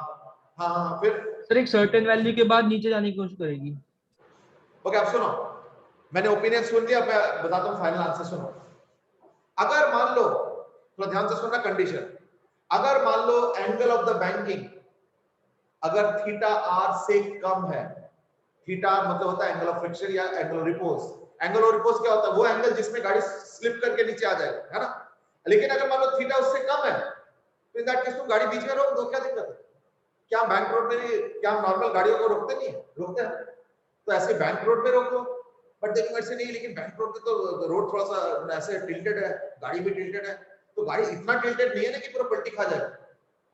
हाँ हाँ, फिर सर एक सर्टेन वैल्यू के बाद नीचे जाने की कोशिश करेगी। ओके, अब सुनो, मैंने ओपिनियन सुन लिया, मैं बताता हूँ फाइनल आंसर। सुनो, अगर मान लो, थोड़ा ध्यान से सुनना कंडीशन, अगर मान लो एंगल ऑफ द बैंकिंग अगर थीटा आर से कम है, थीटा मतलब होता है एंगल ऑफ फ्रिक्शन या angle of repose. Angle of repose क्या होता है? वो एंगल जिसमें गाड़ी स्लिप करके नीचे आ जाएगा, है ना। लेकिन अगर मान लो थीटा उससे कम है, तो इन दैट केस तुम गाड़ी बीच में रोक दो, क्या दिक्कत है? क्या हम बैंक रोड में, क्या हम नॉर्मल गाड़ियों को रोकते नहीं है? रोकते हैं। तो ऐसे बैंक रोड में रोको, बट देखो ऐसे नहीं, लेकिन बैंक रोड पे तो रोड थोड़ा सा ऐसे टिल्टेड है, गाड़ी भी टिल्टेड है, तो गाड़ी इतना टिल्टेड नहीं है ना कि पूरा पलटी खा जाए।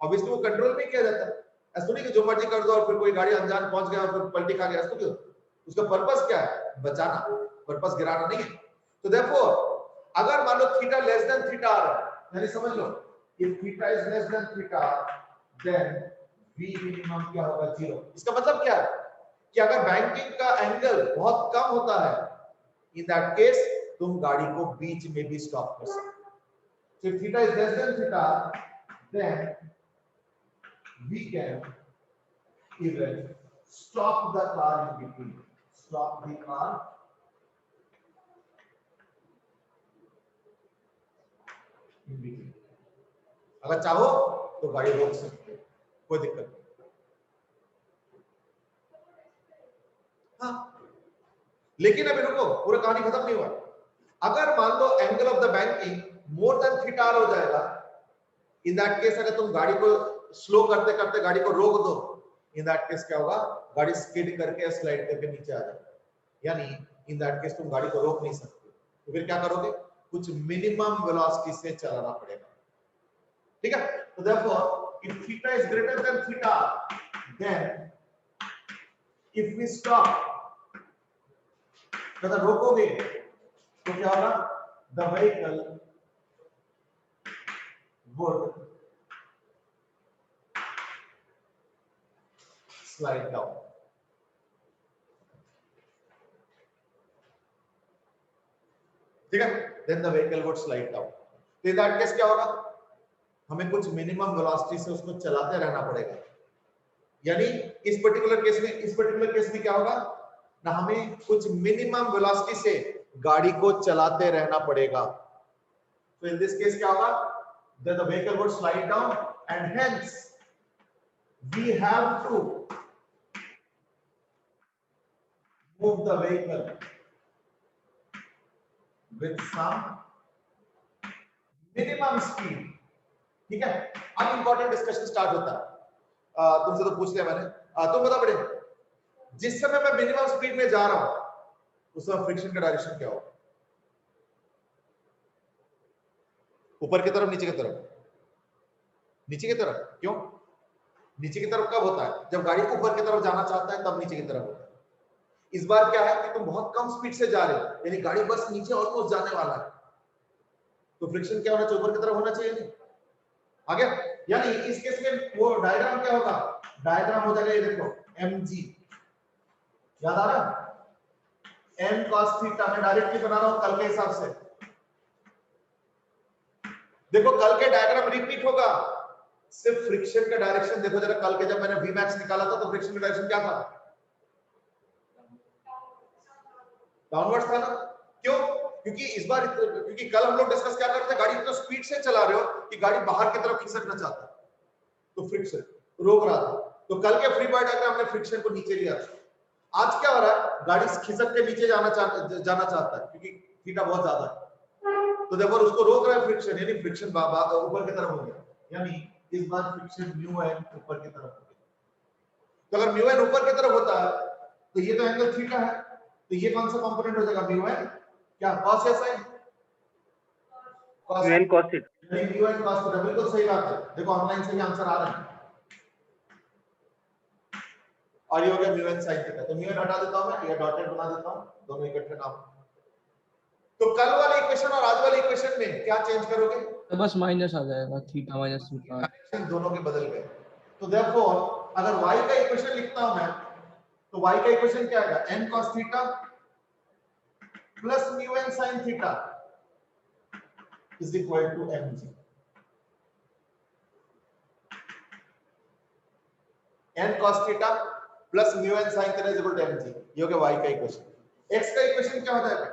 ऑब्वियसली वो कंट्रोल में किया जाता है, ऐसा नहीं कि जो मर्जी कर दो और फिर कोई गाड़ी अनजान पहुंच गया और फिर पलटी खा गया, ऐसा क्यों? उसका पर्पस क्या है? बचाना, पर्पस गिराना नहीं है। तो देखो, अगर मान लो theta less than theta R, यानी समझ लो if theta is less than theta then v minimum क्या होगा? 0। इसका मतलब क्या है कि अगर बैंकिंग का एंगल बहुत कम होता है, इन दैट केस तुम गाड़ी को बीच में भी स्टॉप कर सकते हो। if theta is less than theta, then we can even stop the car in between, stop the car in between। अगर चाहो तो गाड़ी रोक सकते हो, कोई दिक्कत नहीं। हाँ, लेकिन अभी रुको, पूरा कहानी खत्म नहीं हुआ। अगर मान लो angle of the banking more than theta R हो जाएगा, इन दैट केस अगर तुम गाड़ी को स्लो करते करते गाड़ी को रोक दो, इन दैट केस क्या होगा? गाड़ी स्किड करके स्लाइड करके नीचे आ जाएगी, यानी इन दैट केस तुम गाड़ी को रोक नहीं सकते। तो फिर क्या करोगे? कुछ मिनिमम वेलोसिटी से चलाना पड़ेगा, ठीक है। तो therefore if theta is greater than theta, then if we stop, मतलब रोकोगे तो क्या होगा? The vehicle would slide down। ठीक है, then the vehicle would slide down। तो in that case क्या होगा? हमें कुछ मिनिमम वेलोसिटी से उसको चलाते रहना पड़ेगा, यानी इस पर्टिकुलर केस में क्या होगा ना, हमें कुछ मिनिमम वेलोसिटी से गाड़ी को चलाते रहना पड़ेगा। तो इन दिस केस क्या होगा? Then the vehicle would slide down and hence we have to move the vehicle with some minimum speed। ठीक है, अब इंपॉर्टेंट डिस्कशन स्टार्ट होता है। तुमसे तो पूछ लिया मैंने, तुम बता बड़े, जिस समय मैं मिनिमम स्पीड में जा रहा हूं उस समय फ्रिक्शन का डायरेक्शन क्या होगा? ऊपर की तरफ, नीचे की तरफ? नीचे की तरफ। क्यों नीचे की तरफ? कब होता है? जब गाड़ी ऊपर की तरफ जाना चाहता है तब नीचे की तरफ होता है। इस बार क्या है कि तुम बहुत कम स्पीड से जा रहे हो, यानी गाड़ी बस नीचे ऑलमोस्ट जाने वाला है, तो फ्रिक्शन क्या होना चाहिए? ऊपर की तरफ होना चाहिए, नहीं? आ गया? यानी इस केस में वो डायग्राम क्या होगा? डायग्राम हो जाएगा ये देखो, mg, याद आ रहा है? m cos थीटा मैं डायरेक्टली बना रहा हूं कल के हिसाब से। देखो कल के डायग्राम रिपीट होगा, सिर्फ फ्रिक्शन का डायरेक्शन देखो जरा। कल के जब मैंने Vmax निकाला था तो फ्रिक्शन का डायरेक्शन क्या था? डाउनवर्ड्स था ना। क्यों? क्योंकि इस बार, क्योंकि कल हम लोग डिस्कस क्या करते थे, गाड़ी इतना स्पीड से चला रहे हो कि गाड़ी बाहर की तरफ खिसकना चाहता है, तो फ्रिक्शन रोक रहा था। तो कल के फ्री बॉडी डायग्राम हमने फ्रिक्शन को नीचे लिया था। आज क्या हो रहा है? गाड़ी खिसक के नीचे जाना चाहता है क्योंकि थीटा बहुत ज्यादा है, तो देखो उसको रोक रहा है फ्रिक्शन, यानी फ्रिक्शन ऊपर की तरफ हो गया, यानी इस बार फ्रिक्शन म्यू एन ऊपर की तरफ हो गया। तो अगर म्यू एन ऊपर की तरफ होता है तो ये तो एंगल थीटा है, तो ये कौन सा कंपोनेंट हो जाएगा? म्यू एन क्या cos या sin? Mu N cos theta. Mu N cos theta, बिल्कुल सही बात है। देखो ऑनलाइन से ही आंसर आ रहा है, और ये हो गया म्यू एन sin थीटा। तो म्यू एन हटा देता हूं मैं, ये डॉटेड बना देता हूं, दोनों इकट्ठे नाम। तो कल वाले इक्वेशन और आज वाले इक्वेशन में क्या चेंज करोगे? तो बस माइनस आ जाएगा, थीटा माइनस थीटा, डायरेक्शन दोनों के बदल गए। तो देयरफॉर अगर y का इक्वेशन लिखता हूं मैं, तो y का इक्वेशन क्या आएगा? n cos theta plus mu n sin theta is equal to mg. n cos theta plus mu n sin theta is equal to mg. ये हो गया y का इक्वेशन. x का इक्वेशन क्या हो जाएगा?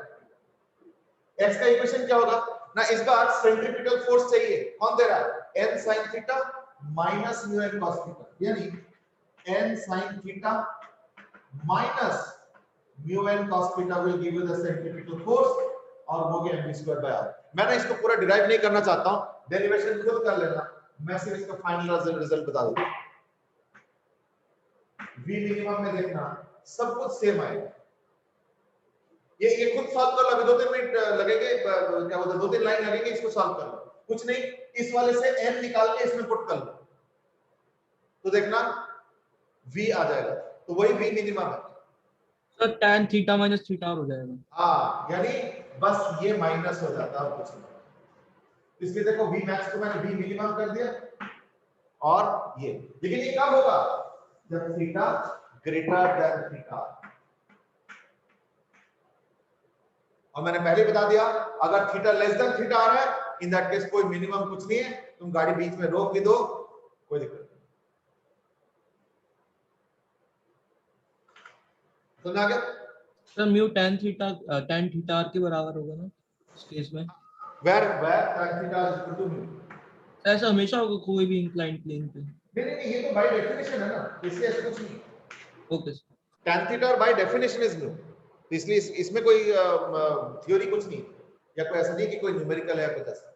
x का इक्वेशन क्या होगा ना? इस बार सेंट्रीपिटल फोर्स चाहिए. कौन दे रहा है? n sin theta minus mu n cos theta, यानी n sin theta minus mu n cos theta will give you the centripetal force और वो गया mv square by r. मैं ना इसको पूरा डिराइव नहीं करना चाहता हूं, डेरिवेशन खुद कर लेना. मैं सिर्फ इसका फाइनल रिजल्ट बता दूं. v मिनिमम में देखना सब कुछ सेम आएगा. ये खुद सॉल्व कर लो. अभी 2-3 मिनट लगेंगे, क्या बोलते हैं, 2-3 लाइन लगेंगे इसको सॉल्व कर लो. कुछ नहीं, इस वाले से n निकाल के इसमें पुट कर लो तो देखना v आ जाएगा. तो वही v मिनिमम है. Sir tan theta minus theta हो जाएगा. हाँ, यानी बस ये माइनस हो जाता है, कुछ नहीं. इसलिए देखो v मैक्स को मैंने v मिनिमम कर दिया और ये. लेकिन ये कब होगा? जब थीटा ग्रेटर देन थीटा. और मैंने पहले बता दिया, अगर थीटा लेस देन थीटा आ रहा है, इन दैट केस कोई मिनिमम कुछ नहीं है. तुम गाड़ी बीच में रोक भी दो, कोई दिक्कत नहीं. समझ आ गया? Sir mu tan theta r के बराबर होगा ना इस केस में? Where tan theta is equal to mu. ऐसा हमेशा होगा कोई भी इंक्लाइंड प्लेन पे? नहीं, ये तो बाय डेफिनेशन है ना, इसलिए ऐसा कुछ नहीं. Okay sir. tan theta by definition is mu. इसलिए इसमें कोई थ्योरी कुछ नहीं या कोई ऐसा नहीं कि कोई न्यूमेरिकल है कुछ ऐसा.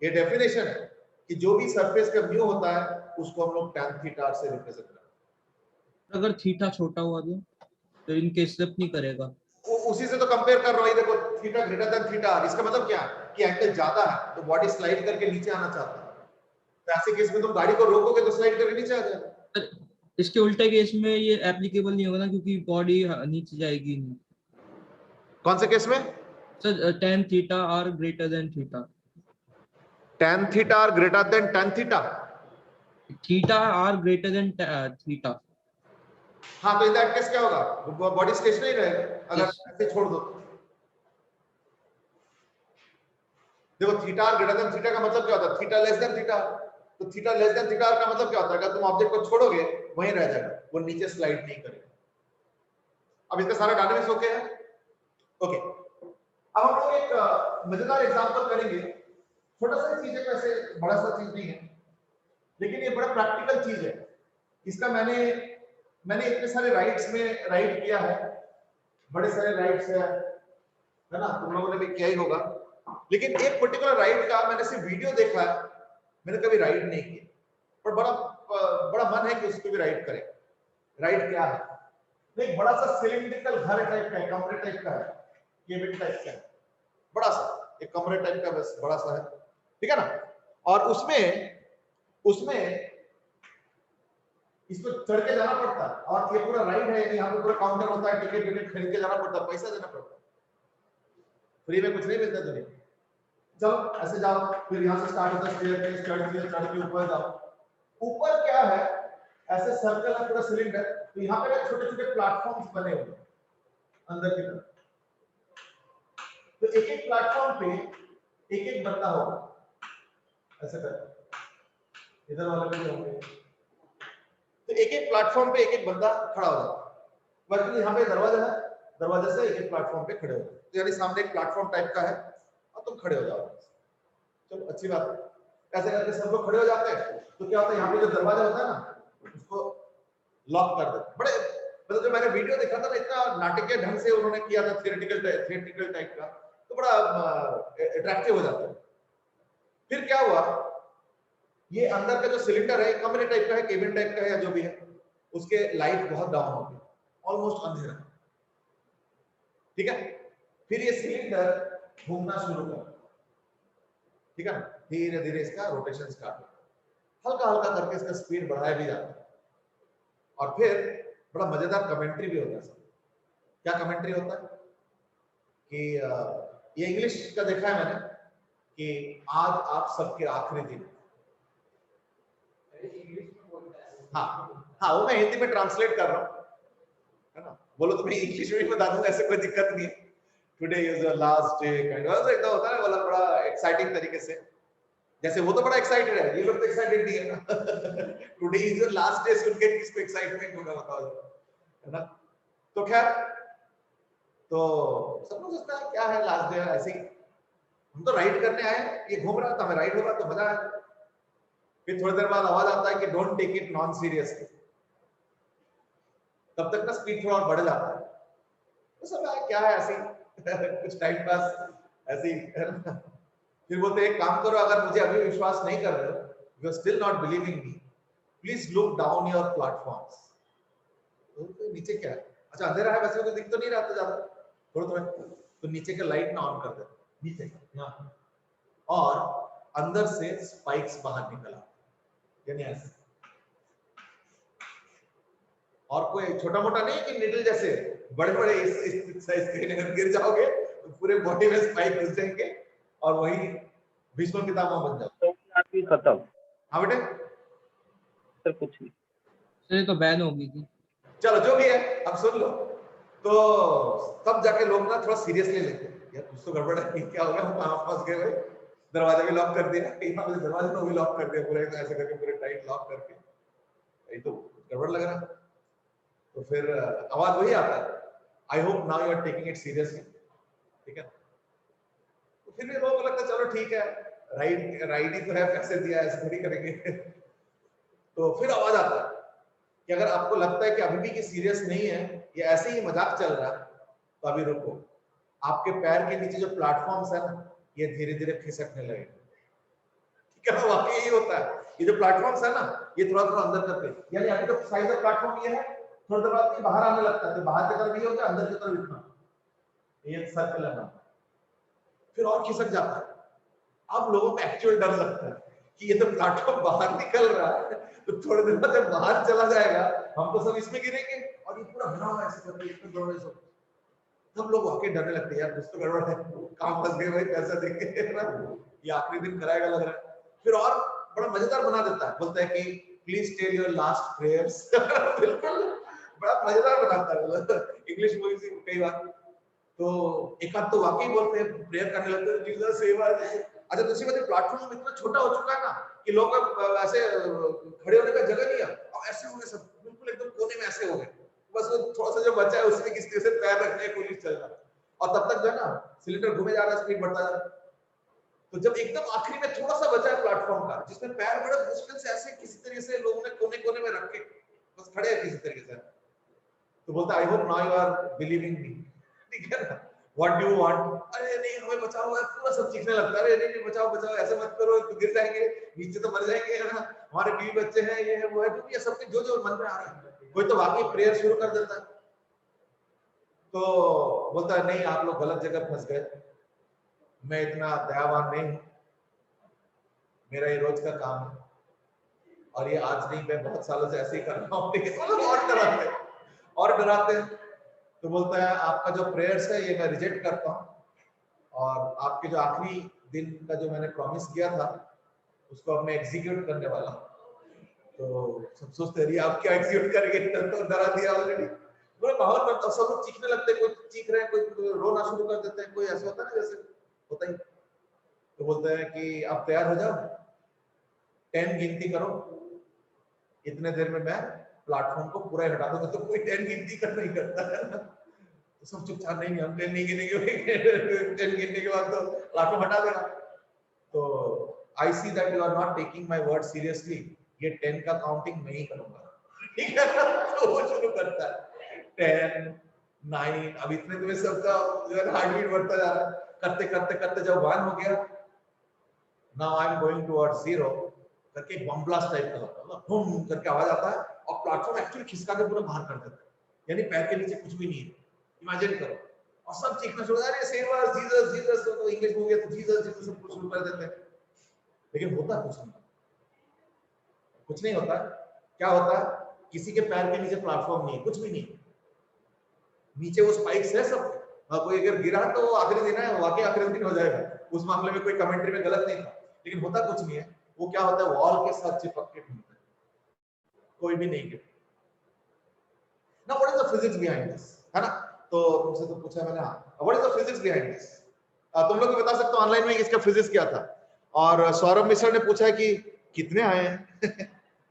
ये डेफिनेशन है कि जो भी सरफेस का म्यू होता है उसको हम लोग tan थीटा से रिप्रेजेंट करते हैं. अगर थीटा छोटा हुआ तो इनके स्लिप नहीं करेगा. उसी से तो कंपेयर कर रहा हूं. देखो थीटा ग्रेटर देन थीटा, इसका मतलब क्या है कि एंगल ज्यादा है तो बॉडी स्लाइड करके नीचे आना चाहता है. तो ऐसे केस में तुम गाड़ी को रोकोगे तो स्लाइड करके नीचे आ जाएगा. इसके उल्टे केस में ये एप्लीकेबल नहीं होगा ना, क्योंकि बॉडी नीचे जाएगी नहीं. कौन से केस में? Sir tan theta r greater than theta. tan theta r greater than tan theta. Theta r greater than theta. हाँ, तो इन दैट केस क्या होगा? बॉडी स्टेशनरी रहेगा अगर ऐसे छोड़ दो. देखो theta r greater than theta का मतलब क्या होता है? Theta less than theta. तो थीटा लेस देन थीटा का मतलब क्या होता है? अगर तुम ऑब्जेक्ट को छोड़ोगे वहीं रह जाएगा, वो नीचे स्लाइड नहीं करेगा. अब इसका सारा डायनामिक्स ओके है? ओके. अब हम लोग एक मजेदार एग्जांपल करेंगे. छोटा सा चीज है, वैसे बड़ा सा चीज नहीं है, लेकिन ये बड़ा प्रैक्टिकल चीज है. इसका मैंने इतने सारे राइड्स में राइड किया है, बड़े सारे राइड्स है ना, तुम लोगों ने भी किया ही होगा. लेकिन एक पर्टिकुलर राइड का मैंने सिर्फ वीडियो देखा है, मैंने कभी राइड नहीं किया. पर बड़ा मन है कि उसको भी राइड करें. राइड क्या है? एक बड़ा सा सिलिंड्रिकल घर टाइप का है, कमरे टाइप का है, केबिन टाइप का है, बड़ा सा एक कमरे टाइप का, बस बड़ा सा है. ठीक है ना? और उसमें इसको चढ़ के जाना पड़ता है. और ये पूरा राइड है, यहाँ पे पूरा काउंटर होता है, टिकट खरीद के जाना पड़ता है, पैसा देना पड़ता है. फ्री में कुछ नहीं मिलता दुनिया. चलो ऐसे जाओ, फिर यहाँ से स्टार्ट होता है स्टेयरकेस, चढ़ के ऊपर जाओ. ऊपर क्या है? ऐसे सर्कल है पूरा सिलेंडर. तो यहाँ पे छोटे-छोटे प्लेटफॉर्म्स बने हुए हैं अंदर की तरफ. तो एक-एक प्लेटफॉर्म पे एक-एक बंदा होगा, ऐसे करके इधर वाले भी होंगे. तो एक-एक प्लेटफॉर्म पे एक-एक बंदा खड़ा हो जाता है. वर्किंग यहाँ पे दरवाजा है, दरवाजे से एक-एक प्लेटफॉर्म पे खड़े हो जाते. तो यानी सामने एक प्लेटफॉर्म टाइप का है और तुम खड़े हो जाओ. चलो अच्छी बात है. ऐसे करके सब लोग खड़े हो जाते हैं. तो क्या होता है, यहाँ पे जो दरवाजा होता है ना, उसको लॉक कर देते. बड़े मतलब जो मैंने वीडियो देखा था ना, इतना नाटकीय ढंग से उन्होंने किया था, थिएट्रिकल टाइप का, तो बड़ा अट्रैक्टिव हो जाता है. फिर क्या हुआ, ये अंदर का जो सिलेंडर है कमरे टाइप का है, केबिन टाइप का है या जो भी है, उसके लाइट बहुत डाउन हो गई, ऑलमोस्ट अंधेरा. ठीक है? फिर ये सिलेंडर घूमना शुरू कर. ठीक है ना? धीरे धीरे इसका रोटेशन स्टार्ट होता है, हल्का हल्का करके इसका स्पीड बढ़ाया भी जाता है. और फिर बड़ा मजेदार कमेंट्री भी होता है. क्या कमेंट्री होता है कि ये इंग्लिश का देखा है मैंने कि आज आप सबके आखिरी दिन. हाँ, वो मैं हिंदी में ट्रांसलेट कर रहा हूँ, है ना. बोलो तो मैं इंग्लिश में बता दूंगा, ऐसे कोई दिक्कत नहीं है. Today is the last day kind of एकदम होता है, वाला बड़ा एक्साइटिंग तरीके से, जैसे वो तो बड़ा एक्साइटेड है, ये लोग तो एक्साइटेड नहीं है ना। Today is your last day, सुन के किसको एक्साइटमेंट होगा बताओ, है ना। तो खैर, तो सब लोग सोचता है क्या है लास्ट डे, ऐसे ही हम तो राइड करने आए, ये घूम रहा था, मैं राइड हो रहा तो मजा आया। फिर थोड़ी देर बाद आवाज आता है कि don't take it non seriously, तब तक ना स्पीड थोड़ा बढ़ जाता है। तो सब क्या है ऐसे कुछ टाइम पास ऐसे ही। फिर बोलते एक काम करो, अगर मुझे अभी विश्वास नहीं कर रहे हो, you are still not believing me, please look down your platforms. तो नीचे क्या है, अच्छा अंधेरा है वैसे तो दिख तो नहीं रहा था ज्यादा, थोड़ा थोड़ा, तो नीचे का लाइट ना ऑन कर दे, नीचे यहाँ, और अंदर से स्पाइक्स बाहर निकला, यानी ऐसे, और कोई छोटा मोटा नहीं कि निडल जैसे, बड़े बड़े इस साइज के, गिर जाओगे तो पूरे बॉडी में स्पाइक घुस जाएंगे और वही भीष्म पितामह बन जाओ। तो आपकी खत्म। हाँ बेटे, सर कुछ नहीं, सर तो बैन हो गई थी। चलो जो भी है अब सुन लो। तो तब जाके लोग ना थोड़ा सीरियसली लेते हैं, यार कुछ तो गड़बड़ है, क्या हो गया, हम कहाँ फंस गए भाई, दरवाजा भी लॉक कर दिया, दरवाजा को भी लॉक कर दिया, पूरे ऐसे करके पूरे टाइट लॉक करके, ये तो गड़बड़ लग रहा है। तो फिर आवाज वही आता है, I hope now you are taking it seriously, ठीक है। तो फिर भी लोगों को लगता है चलो ठीक है, राइड ही तो है, पैसे दिया ऐसे थोड़ी करेंगे। तो फिर आवाज आता है कि अगर आपको लगता है कि अभी भी कि सीरियस नहीं है, ये ऐसे ही मजाक चल रहा है, तो अभी रुको, आपके पैर के नीचे जो प्लेटफॉर्म्स है ना, ये धीरे धीरे खिसकने लगेंगे, ठीक है ना। वाकई यही होता है, ये जो प्लेटफॉर्म्स है ना, ये थोड़ा थोड़ा अंदर करके, यानी अभी तो साइज ऑफ प्लेटफॉर्म ये है, थोड़ा देर बाद बाहर आने लगता है, तो बाहर की तरफ ये होता है, अंदर की तरफ इतना, ये सर्कल है ना, फिर और खिसक जाता है। अब लोगों को एक्चुअल डर लगता है कि ये तो प्लेटफॉर्म बाहर निकल रहा है, तो थोड़ी देर बाद जब बाहर चला जाएगा हम तो सब इसमें गिरेंगे, और ये पूरा बना हुआ है ऐसे करके, इसमें दौड़े सब, सब लोग वाकई डरने लगते हैं, यार कुछ तो गड़बड़ है, काम फंस गए भाई, पैसा देंगे ना, ये आखिरी दिन कराएगा लग रहा है। फिर और बड़ा मजेदार बना देता है, बोलता है कि please tell your last prayers. बिल्कुल बड़ा मजेदार बनाता है, इंग्लिश मूवी से कई बार। तो एक आध तो वाकई बोलते हैं, प्रेयर करने लगते हैं, जीसस सेव अस। अच्छा दूसरी बात, प्लेटफॉर्म इतना छोटा हो चुका है ना कि लोग ऐसे खड़े होने का जगह नहीं है, अब ऐसे हो गए सब, बिल्कुल एकदम कोने में ऐसे हो गए, बस वो थोड़ा सा जो बचा है उसमें किसी से पैर रखने की कोशिश चल रहा है, और तब तक जो है ना सिलेंडर घूमे जा रहा है, स्पीड बढ़ता जा रहा है। तो जब एकदम आखिरी में थोड़ा सा बचा है प्लेटफॉर्म का, जिसमें पैर बड़े मुश्किल से ऐसे किसी तरीके से लोगों ने कोने कोने में रख के बस खड़े हैं किसी तरीके से, तो बोलता I hope now you are believing me, ठीक है ना, व्हाट डू यू वांट, अरे नहीं हमें बचाओ, पूरा सब चीखने लगता है, अरे नहीं नहीं बचाओ बचाओ, ऐसे मत करो, तो गिर जाएंगे नीचे, तो मर जाएंगे, है ना, हमारे बीवी बच्चे हैं, ये है वो है, क्योंकि ये सबके जो जो मन में आ रहा है, कोई तो वाकई प्रेयर शुरू कर देता है। तो बोलता है नहीं आप लोग गलत जगह फंस गए, मैं इतना दयावान नहीं हूं, मेरा ये रोज का काम है, और ये आज नहीं, मैं बहुत सालों से ऐसे ही कर रहा हूँ। और डराते हैं। तो बोलता है आपका जो प्रेयर्स है ये मैं रिजेक्ट करता हूँ, और आपके जो आखिरी दिन का जो मैंने प्रॉमिस किया था उसको अब मैं एग्जीक्यूट करने वाला हूँ। तो सब सोचते हैं आप क्या एग्जीक्यूट करेंगे, तो डरा दिया ऑलरेडी। पूरा माहौल बनता, सब लोग चीखने लगते हैं, कोई चीख रहे हैं, कोई रोना शुरू कर देते हैं, कोई ऐसा होता है ना जैसे होता ही। तो बोलते हैं कि आप तैयार हो जाओ, 10 गिनती करो, इतने देर में मैं प्लेटफॉर्म को पूरा हटा दूंगा। तो कोई 10 गिनती कर नहीं करता है ना, तो सब चुपचाप नहीं हम 10 नहीं गिनेंगे, 10 गिनने के बाद तो प्लेटफॉर्म हटा देना। तो I see that you are not taking my word seriously, ये 10 का काउंटिंग मैं ही करूंगा, ठीक है। तो वो शुरू करता है 10 9, अब इतने में सबका हार्ट बीट बढ़ता जा रहा है, करते करते करते जब 1 हो गया, now I am going towards 0 करके बम ब्लास्ट टाइप का लगता है, बूम करके आवाज आता है, और प्लेटफॉर्म एक्चुअली खिसका के पूरा बाहर कर देता है, यानी पैर के नीचे कुछ भी नहीं है, इमेजिन करो। और सब चीखना शुरू, अरे सेव अस जीसस जीसस, तो इंग्लिश मूवी है तो जीसस जीसस सब कुछ शुरू कर देते हैं, लेकिन होता कुछ नहीं, कुछ नहीं होता। क्या होता है, किसी के पैर के नीचे प्लेटफॉर्म नहीं है, कुछ भी नहीं, नीचे वो स्पाइक्स है सब, कोई अगर गिरा तो आखिरी दिन है, वाकई आखिरी दिन हो जाएगा, उस मामले में कोई कमेंट्री में गलत नहीं था, लेकिन होता कुछ नहीं है। वो क्या होता है, वॉल के साथ चिपक के घूमता है, कोई भी नहीं गिरता। Now what is the physics behind this, है ना। तो तुमसे तो पूछा मैंने, what is the physics behind this. तुम लोग भी बता सकते हो ऑनलाइन में इसका फिजिक्स क्या था। और सौरभ मिश्रा ने पूछा है कि कितने आए हैं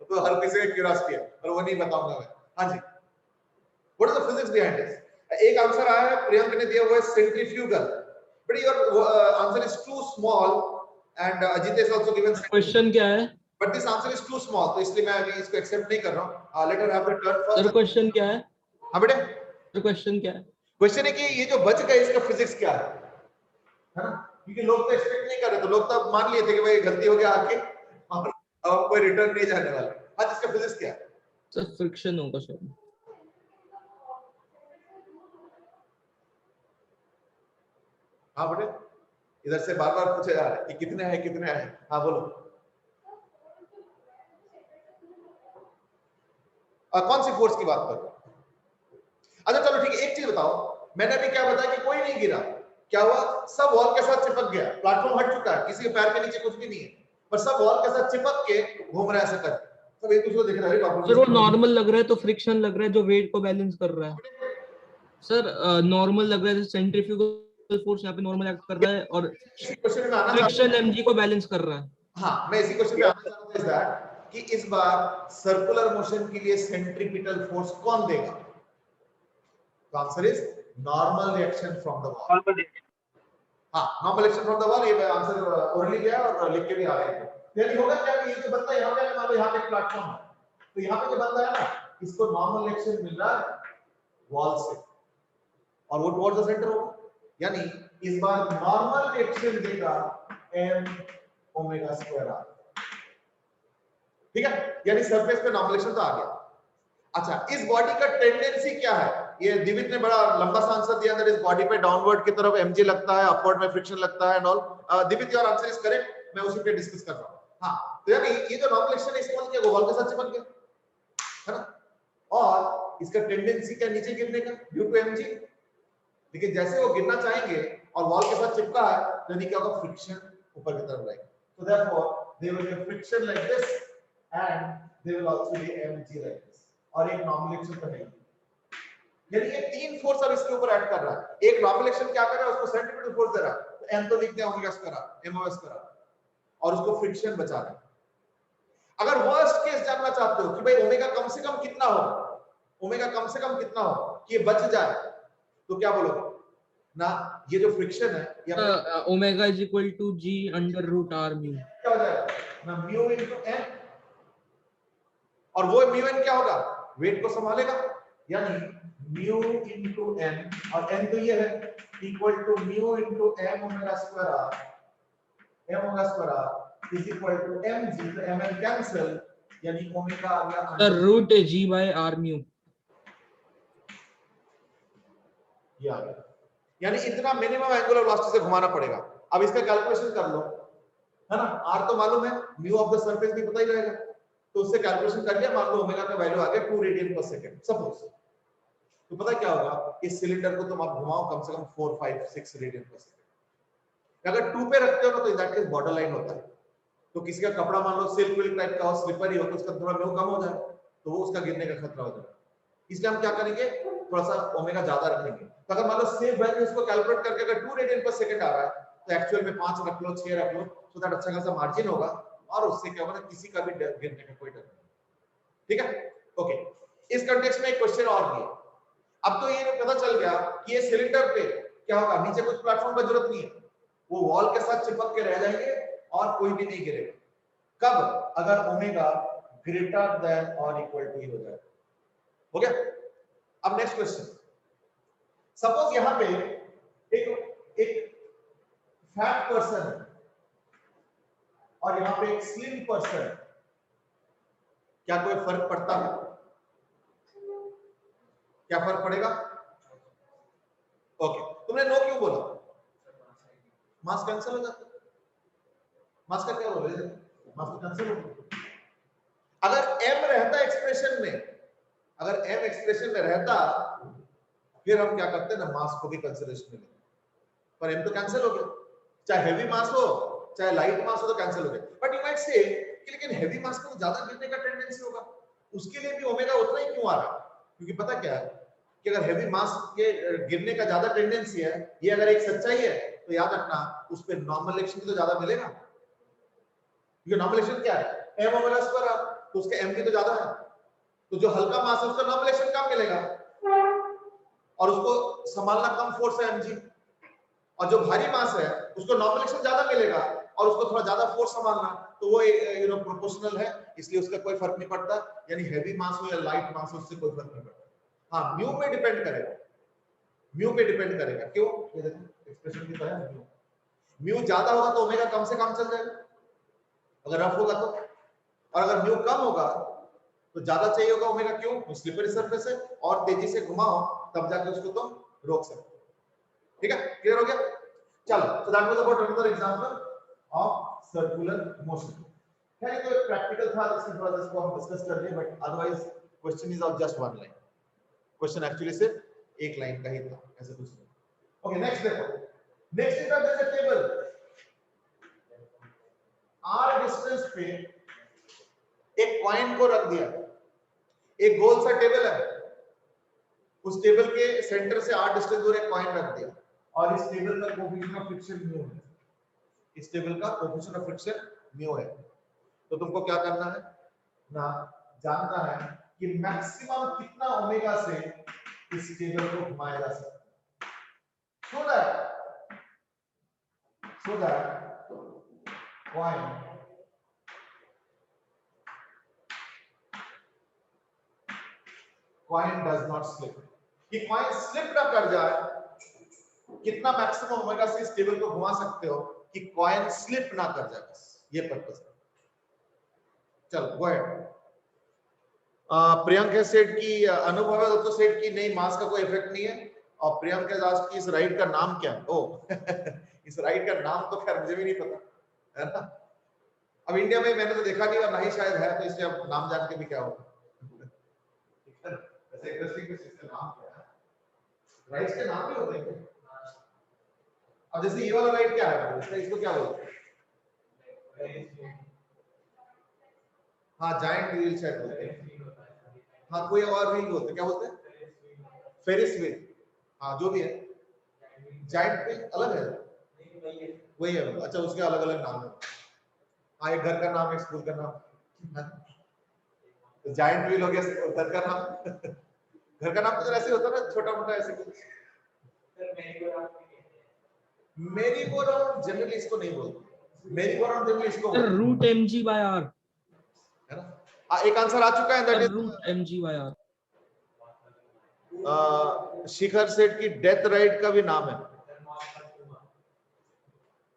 तो हर किसी का क्यूरियोसिटी है, पर वो नहीं बताऊंगा मैं। हाँ जी, what is the physics behind this? एक आंसर आया है, प्रियंक ने दिया हुआ है centrifugal, but your answer is too small and Ajit is also given. Question क्या है? But this answer is too small, तो इसलिए मैं अभी इसको एक्सेप्ट नहीं कर रहा हूं। Let her have the turn first. Sir question क्या है? हां बेटे, सर क्वेश्चन क्या है? क्वेश्चन है कि ये जो बच गया इसका फिजिक्स क्या है ना? क्योंकि लोग तो एक्सपेक्ट नहीं कर रहे, तो लोग तो मान लिए थे कि भाई गलती हो गया आके, और अब कोई रिटर्न नहीं जाने वाला। आज इसका फिजिक्स क्या है? सर फ्रिक्शन होगा सर। हाँ बेटे, इधर से बार बार पूछा जा रहा है कि कितने हैं कितने हैं। हाँ बोलो, कौन सी फोर्स की बात कर रहे हो? अच्छा चलो ठीक है, एक चीज बताओ, मैंने अभी क्या बताया कि कोई नहीं गिरा, क्या हुआ? सब वॉल के साथ चिपक गया, प्लेटफॉर्म हट चुका है, किसी के पैर के नीचे कुछ भी नहीं है, पर सब वॉल के साथ चिपक के घूम रहा है ऐसा कर, सब एक दूसरे को देख रहा है। सर वो नॉर्मल लग रहा है तो फ्रिक्शन लग रहा है जो वेट को बैलेंस कर रहा है। सर नॉर्मल लग रहा है, सेंट्रीफ्यूगल फोर्स यहाँ पे नॉर्मल एक्ट कर रहा है और क्वेश्चन में आना फ्रिक्शन mg को बैलेंस कर रहा है। हाँ, मैं इसी क्वेश्चन पे आना चाहता हूं कि इस बार सर्कुलर मोशन के लिए सेंट्रीपिटल फोर्स कौन देगा? तो answer is normal reaction from the wall. हाँ, normal reaction from the wall, ये आंसर ओरली गया और लिख के भी आ रहे हैं। यानी होगा क्या कि ये जो बंदा यहाँ पे, मान लो यहाँ पे एक प्लेटफॉर्म है, तो यहाँ पे जो बंदा है ना, इसको नॉर्मल रिएक्शन मिल रहा है वॉल से और वो टुवर्ड्स द सेंटर होगा, यानी इस बार नॉर्मल रिएक्शन देगा m ओमेगा स्क्वायर r। ठीक है, यानी सरफेस पे नॉर्मल रिएक्शन तो आ गया। अच्छा, इस बॉडी का टेंडेंसी क्या है? ये दिवित ने बड़ा लंबा सा आंसर दिया, दैट इस बॉडी पे डाउनवर्ड की तरफ mg लगता है, अपवर्ड में फ्रिक्शन लगता है and all. दिवित your answer is correct, मैं उसी पे डिस्कस कर रहा हूं। हाँ, तो यानी ये जो नॉर्मल रिएक्शन है इसका मतलब क्या, वॉल के साथ चिपक गया है ना, और इसका टेंडेंसी क्या नीचे गिरने का ड्यू टू mg। लेकिन जैसे वो गिरना चाहेंगे और वॉल के साथ चिपका है, तो यानी क्या होगा, फ्रिक्शन ऊपर की तरफ रहेगा। So therefore they will get friction like this and they will also be mg like this, और एक नॉर्मल रिएक्शन तो है। यानी ये तीन फोर्स अब इसके ऊपर ऐड कर रहा है। एक नॉर्मल रिएक्शन क्या कर रहा है, उसको सेंट्रीपिटल फोर्स दे रहा है, तो m तो लिख दिया omega square m omega square, और उसको फ्रिक्शन बचा रहा है। अगर वर्स्ट केस जानना चाहते हो कि भाई ओमेगा कम से कम कितना हो, ओमेगा कम से कम कितना हो कि ये बच जाए, तो क्या बोलोगे ना, ये जो फ्रिक्शन है ये omega is equal to g under root r mu, क्या हो जाएगा ना, म्यू इनटू n, और वो म्यू n क्या होगा, वेट को संभालेगा, यानी म्यू इनटू n, और n तो ये है equal to mu into m omega square r, m omega square r is equal to mg, तो mn कैंसिल, यानी ओमेगा आ गया सर root g by r mu, ये आ गया, यानी इतना मिनिमम एंगुलर वेलोसिटी से घुमाना पड़ेगा। अब इसका कैलकुलेशन कर लो, है ना, r तो मालूम है, म्यू ऑफ द सरफेस भी पता ही रहेगा, तो उससे कैलकुलेशन कर लिया, मान लो ओमेगा का वैल्यू आ गया 2 रेडियन पर सेकंड सपोज, तो पता क्या होगा, इस सिलेंडर को तुम आप घुमाओ कम से कम 4 5 6 रेडियन पर सेकंड। अगर 2 पे रखते हो ना, तो in that case border line होता है, तो किसी का कपड़ा मान लो सिल्क विल्क टाइप का हो, स्लिपरी हो, तो उसका थोड़ा म्यू कम हो जाए, तो वो उसका गिरने का खतरा हो जाएगा। इसलिए हम क्या करेंगे, थोड़ा सा ओमेगा ज्यादा रखेंगे। तो अगर मान लो सेम वैल्यू इसको कैलकुलेट करके अगर 2 रेडियन पर सेकंड आ रहा है, तो एक्चुअल में 5 रख लो, 6 रख लो, सो दैट अच्छा खासा मार्जिन होगा, और उससे क्या होगा, किसी का भी गिरने का कोई डर नहीं। ठीक है, ओके। इस कंटेक्स्ट में एक क्वेश्चन और भी है। अब तो ये पता चल गया कि ये सिलेंडर पे क्या होगा, नीचे कुछ प्लेटफॉर्म की जरूरत नहीं है, वो वॉल के साथ चिपक के रह जाएंगे और कोई भी नहीं गिरेगा। कब, अगर ओमेगा ग्रेटर देन और इक्वल टू हो जाए। हो गया। अब नेक्स्ट क्वेश्चन, सपोज यहां पे एक फैट पर्सन है और यहां पे एक स्लिम पर्सन, क्या कोई फर्क पड़ता है? क्या फर्क पड़ेगा? ओके, तुमने नो क्यों बोला? मास कैंसिल हो जाता है। मास का क्या रोल है? मास तो कैंसिल हो जाता। अगर m रहता एक्सप्रेशन में, अगर m एक्सप्रेशन में रहता, फिर हम क्या करते हैं ना, मास को भी कंसीडरेशन में लेते, पर m तो कैंसिल हो गया, चाहे हेवी मास हो चाहे लाइट मास हो तो कैंसिल हो गया। बट यू माइट से कि लेकिन हेवी मास को ज्यादा गिरने का टेंडेंसी होगा, उसके लिए भी ओमेगा उतना ही क्यों आ रहा है? क्योंकि पता क्या है कि अगर हेवी मास के गिरने का ज्यादा टेंडेंसी है, ये अगर एक सच्चाई है, तो याद रखना उस पे नॉर्मल एक्शन तो ज्यादा मिलेगा, क्योंकि नॉर्मल एक्शन क्या है, m ओमेगा स्क्वायर, तो उसके m की तो ज्यादा है, तो जो हल्का मास है उसका नॉर्मल एक्शन कम मिलेगा और उसको संभालना कम फोर्स है mg, और जो भारी मास है उसको नॉर्मल एक्शन ज्यादा मिलेगा और उसको थोड़ा ज्यादा फोर्स संभालना, तो वो प्रोपोर्शनल है, इसलिए उसका कोई फर्क नहीं पड़ता, यानी हैवी मास हो या लाइट मास हो उससे कोई फर्क नहीं पड़ता। हाँ म्यू पे डिपेंड करेगा, म्यू पे डिपेंड करेगा, क्यों, ये देखो एक्सप्रेशन की तरह है, म्यू ज्यादा होगा तो ओमेगा कम से कम चल जाएगा अगर रफ होगा तो, और अगर म्यू कम होगा तो ज्यादा चाहिए होगा ओमेगा, क्यों, तो स्लिपरी सरफेस है और तेजी से घुमाओ तब जाके उसको तुम रोक सकते हो। ठीक है, क्लियर हो गया, चलो, so that was about another example of circular motion. है तो एक प्रैक्टिकल था जिसमें थोड़ा सा इसको हम डिस्कस कर लिए, but otherwise question is of just one line, question actually सिर्फ एक लाइन का ही था, ऐसे कुछ नहीं। ओके नेक्स्ट देखो, next is that the table r distance पे एक कॉइन को रख दिया, एक गोल सा टेबल है, उस टेबल के सेंटर से r डिस्टेंस दूर एक कॉइन रख दिया और इस टेबल का कोएफिशिएंट ऑफ फ्रिक्शन म्यू है, इस टेबल का कोएफिशिएंट ऑफ फ्रिक्शन म्यू है, तो तुमको क्या करना है ना, जानना है कि मैक्सिमम कितना ओमेगा से इस टेबल को घुमाया जा सकता है, so that coin does not slip, कि कॉइन स्लिप ना कर जाए, कितना मैक्सिमम ओमेगा से इस टेबल को घुमा सकते हो कि कॉइन स्लिप ना कर जाए, बस ये पर्पस है। चलो गो अहेड। प्रियंक सेठ की अनुभव है दोस्तों, सेठ की नहीं मास का कोई इफेक्ट नहीं है, और प्रियंक दास की इस राइड का नाम क्या है, ओ इस राइड का नाम तो खैर मुझे भी नहीं पता है ना, अब इंडिया में मैंने तो देखा नहीं और ना ही शायद है, तो इसलिए अब नाम जान के भी क्या होगा, ऐसे इंटरेस्टिंग इसका नाम क्या है, राइड्स के नाम भी होते हैं क्या? अब जैसे ये वाला राइड क्या है, इसको क्या बोलते हैं, हाँ जायंट व्हील शायद बोलते हैं, हाँ कोई और व्हील बोलते हैं, क्या बोलते हैं, फेरिस व्हील, हाँ जो भी है, जायंट व्हील अलग है, वही है, अच्छा उसके अलग अलग नाम है, हाँ एक घर का नाम, एक स्कूल का नाम, तो जायंट व्हील हो गया घर का नाम घर का नाम तो ऐसे होता है ना, छोटा मोटा ऐसे कुछ, मेरी गो राउंड जनरली इसको नहीं बोलते, मेरी गो राउंड जनरली इसको रूट mg/r है ना। एक आंसर आ चुका है, दैट इज रूट mg/r। शिखर सेठ की डेथ राइड का भी नाम है,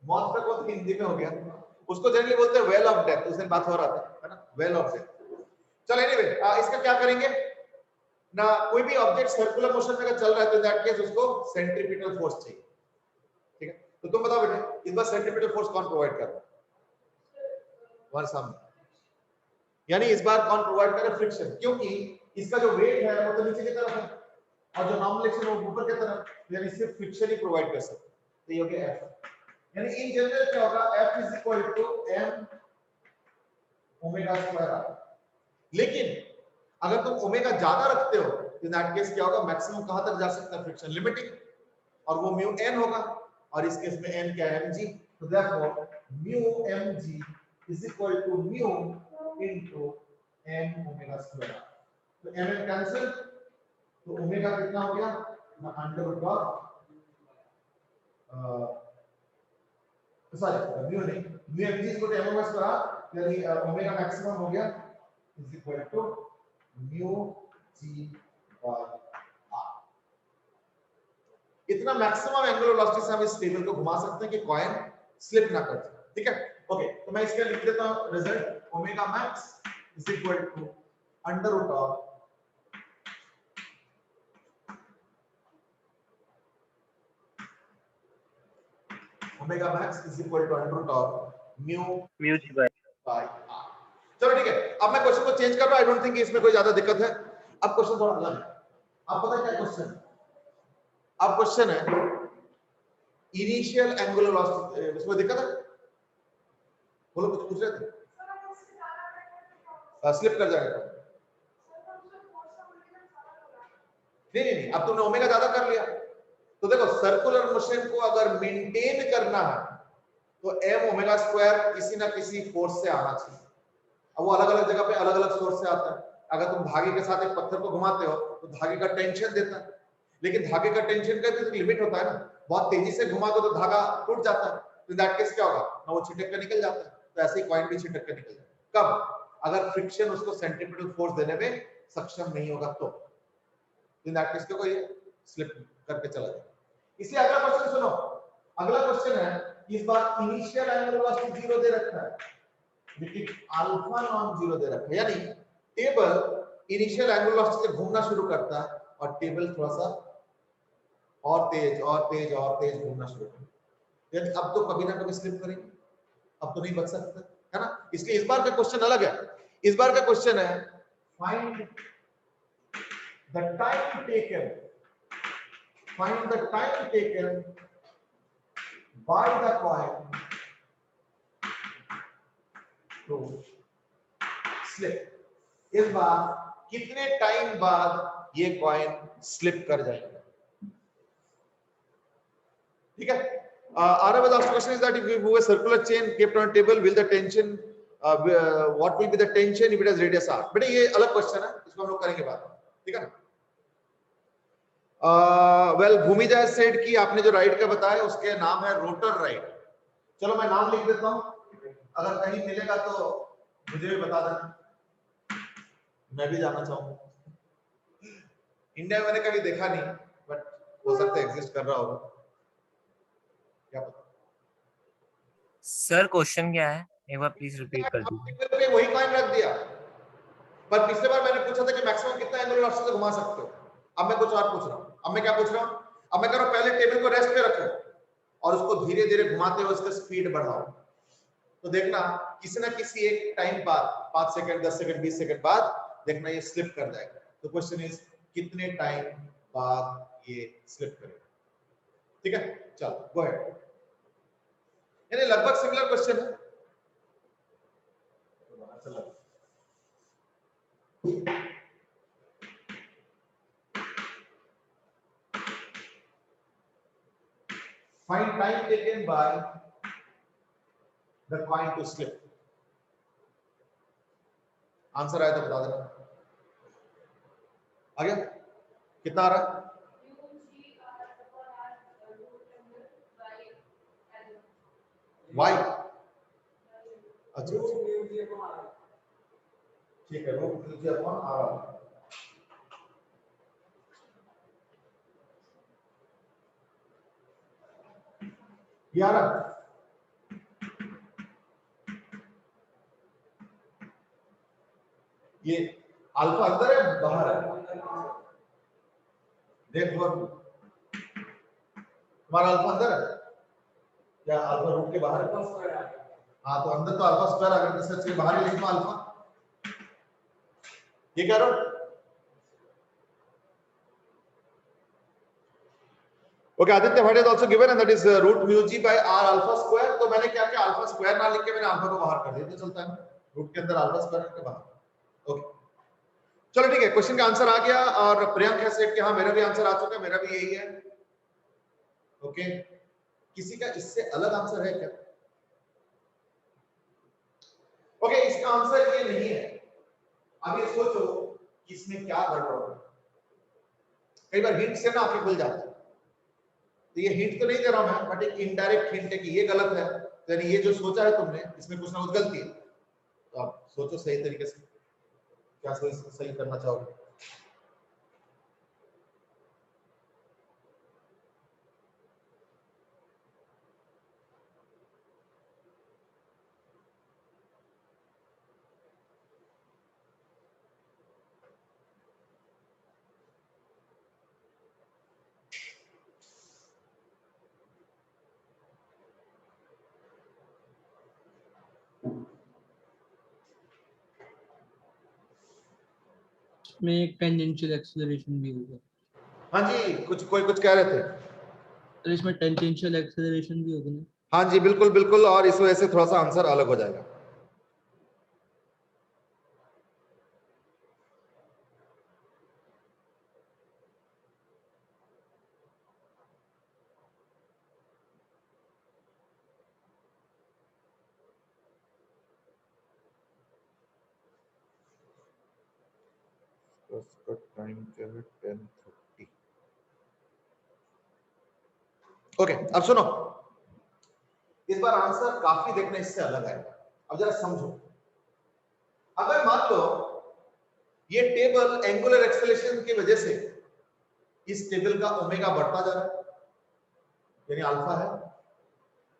मौत तक वो तो हिंदी में हो गया, उसको जनरली बोलते हैं वेल ऑफ डेथ, उस दिन बात हो रहा था है ना, वेल ऑफ डेथ। चलो एनीवे इसका क्या करेंगे ना, कोई भी ऑब्जेक्ट सर्कुलर मोशन में अगर चल रहा है तो दैट केस उसको सेंट्रीपिटल फोर्स चाहिए, ठीक है, तो तुम बताओ बेटे इस बार सेंट्रीपिटल फोर्स कौन प्रोवाइड कर रहा है, हमारे सामने, यानी इस बार कौन प्रोवाइड कर रहा है, फ्रिक्शन, क्योंकि इसका जो वेट है वो तो नीचे की तरफ है और जो नॉर्मल एक्शन है वो ऊपर की तरफ, यानी सिर्फ फ्रिक्शन ही प्रोवाइड कर सकते, तो ये हो गया F, यानी इन जनरल क्या होगा, F is equal to m omega square r, लेकिन अगर तुम ओमेगा ज्यादा रखते हो तो इन दैट केस क्या होगा, मैक्सिमम कहां तक जा सकता है, फ्रिक्शन लिमिटिंग, और वो म्यू n होगा, और इस केस में n क्या है, mg, तो therefore mu mg is equal to mu into n omega square, तो m कैंसिल, तो ओमेगा कितना हो गया ना, under root of sorry mu नहीं, mu mg is equal to m omega square, यानी ओमेगा मैक्सिमम हो गया is equal to mu g by r, इतना मैक्सिमम एंगुलर वेलोसिटी से हम इस टेबल को घुमा सकते हैं कि कॉइन स्लिप ना कर जाए, ठीक है। ओके तो मैं इसका लिख देता हूं result, omega max is equal to under root of omega max is equal to under root of mu g by by r। चलो ठीक है, अब मैं क्वेश्चन को चेंज कर रहा हूं, आई डोंट थिंक इसमें कोई ज्यादा दिक्कत है, अब क्वेश्चन थोड़ा अलग है, आप पता है क्या क्वेश्चन है, अब क्वेश्चन है इनिशियल एंगुलर वेलोसिटी, इसमें दिक्कत है, बोलो कुछ पूछ रहे थे, स्लिप कर जाएगा, नहीं नहीं नहीं, अब तुमने ओमेगा ज्यादा कर लिया तो देखो सर्कुलर मोशन को अगर मेंटेन करना है तो m ओमेगा स्क्वायर किसी ना किसी फोर्स से आना चाहिए। अब वो अलग अलग जगह पे अलग अलग सोर्स से आता है। अगर तुम धागे के साथ एक पत्थर को घुमाते हो तो धागे का टेंशन देता है, लेकिन धागे का टेंशन का भी लिमिट होता है ना। बहुत तेजी से घुमा दो तो धागा टूट जाता है, तो दैट केस क्या होगा ना, वो छिटक कर निकल जाता है। तो ऐसे ही कॉइन भी छिटक कर निकल जाता है। कब? अगर फ्रिक्शन उसको सेंट्रीपिटल फोर्स देने में सक्षम नहीं होगा तो इन दैट केस को ये स्लिप करके चला जाएगा। इसलिए अगला क्वेश्चन सुनो। अगला क्वेश्चन है, इस बार इनिशियल एंगुलर वेलोसिटी 0 दे रखा है, लेकिन अल्फा नॉन 0 दे रखा है, यानी टेबल इनिशियल एंगुलर वेलोसिटी से घूमना शुरू करता है और टेबल थोड़ा सा और तेज घूमना शुरू करता है। यानी अब तो कभी ना कभी स्लिप करेंगे, अब तो नहीं बच सकता है ना। इसलिए इस बार का क्वेश्चन अलग है। इस बार का क्वेश्चन है, find the time taken by the coin to slip। इस बार कितने टाइम बाद ये कॉइन स्लिप कर जाएगा? ठीक है। Arav has asked question is that if we move a circular chain kept on table, will the tension what will be the tension if it has radius r? बेटा ये अलग question है, इसको हम लोग करेंगे बाद में, ठीक है ना। वेल भूमिजा सेड की आपने जो राइड का बताया उसके नाम है रोटर राइड। चलो मैं नाम लिख देता हूं, अगर कहीं मिलेगा तो मुझे भी बता देना, मैं भी जाना चाहूंगा। इंडिया में मैंने कभी देखा नहीं, बट हो सकता है एग्जिस्ट कर रहा होगा, क्या पता। सर क्वेश्चन क्या है, एक बार प्लीज रिपीट कर दीजिए। वही कॉइन रख दिया, पर पिछले बार मैंने पूछा था कि मैक्सिमम कितना एंगुलर वेलोसिटी से घुमा सकते हो। अब मैं कुछ और पूछ रहा हूं। अब मैं क्या पूछ रहा हूं? अब मैं कह रहा हूं पहले टेबल को रेस्ट पे रखो और उसको धीरे धीरे घुमाते हुए उसका स्पीड बढ़ाओ। तो देखना किसी ना किसी एक टाइम बाद, 5 सेकंड 10 सेकंड 20 सेकंड बाद देखना ये स्लिप कर जाएगा। तो क्वेश्चन इज कितने टाइम बाद ये स्लिप करेगा? ठीक है, चलो गो अहेड। यानी लगभग सिमिलर क्वेश्चन है। Find time taken by the coin to slip. Answer आया तो बता देना। आ गया? कितना आ रहा है? y। अच्छा ठीक है, root mu G upon R. ये आ रहा? ये अल्फा अंदर है बाहर है? देख लो तुम्हारा अल्फा अंदर है या अल्फा रूट के बाहर है? हाँ तो अंदर तो अल्फा स्क्वायर, अगर सच के बाहर ही लिखो अल्फा। ये कह रहा हूं। Okay, Aditya Bhat is also given and that is root mu G by R alpha square. तो मैंने क्या किया, अल्फा स्क्वायर ना लिख के मैंने अल्फा को बाहर कर दिया, तो चलता है रूट के अंदर अल्फा स्क्वायर के बाहर। ओके चलो ठीक है, क्वेश्चन का आंसर आ गया। और प्रियंक है सेट कि हाँ मेरा भी आंसर आ चुका है, मेरा भी यही है। ओके किसी का इससे अलग आंसर है क्या? ओके इसका आंसर ये नहीं है। अब ये सोचो कि इसमें क्या गड़बड़ है। कई बार हिंट से ना आपके खुल जाता है। तो ये हिंट तो नहीं दे रहा हूं मैं, बट एक इनडायरेक्ट हिंट है कि ये गलत है, यानी ये जो सोचा है तुमने इसमें कुछ ना कुछ गलती है। तो आप सोचो सही तरीके से क्या सही करना चाहोगे। में एक टेंजेंशियल एक्सेलरेशन भी होगा। हाँ जी कोई कुछ कह रहे थे। तो इसमें टेंजेंशियल एक्सेलरेशन भी होगा ना? हाँ जी बिल्कुल बिल्कुल, और इस वजह से थोड़ा सा आंसर अलग हो जाएगा। उसका टाइम क्या है 10:30। ओके, अब सुनो, इस बार आंसर काफी देखना इससे अलग आएगा। अब जरा समझो, अगर मान लो ये टेबल एंगुलर एक्सेलरेशन की वजह से इस टेबल का ओमेगा बढ़ता जा रहा है, यानी अल्फा है,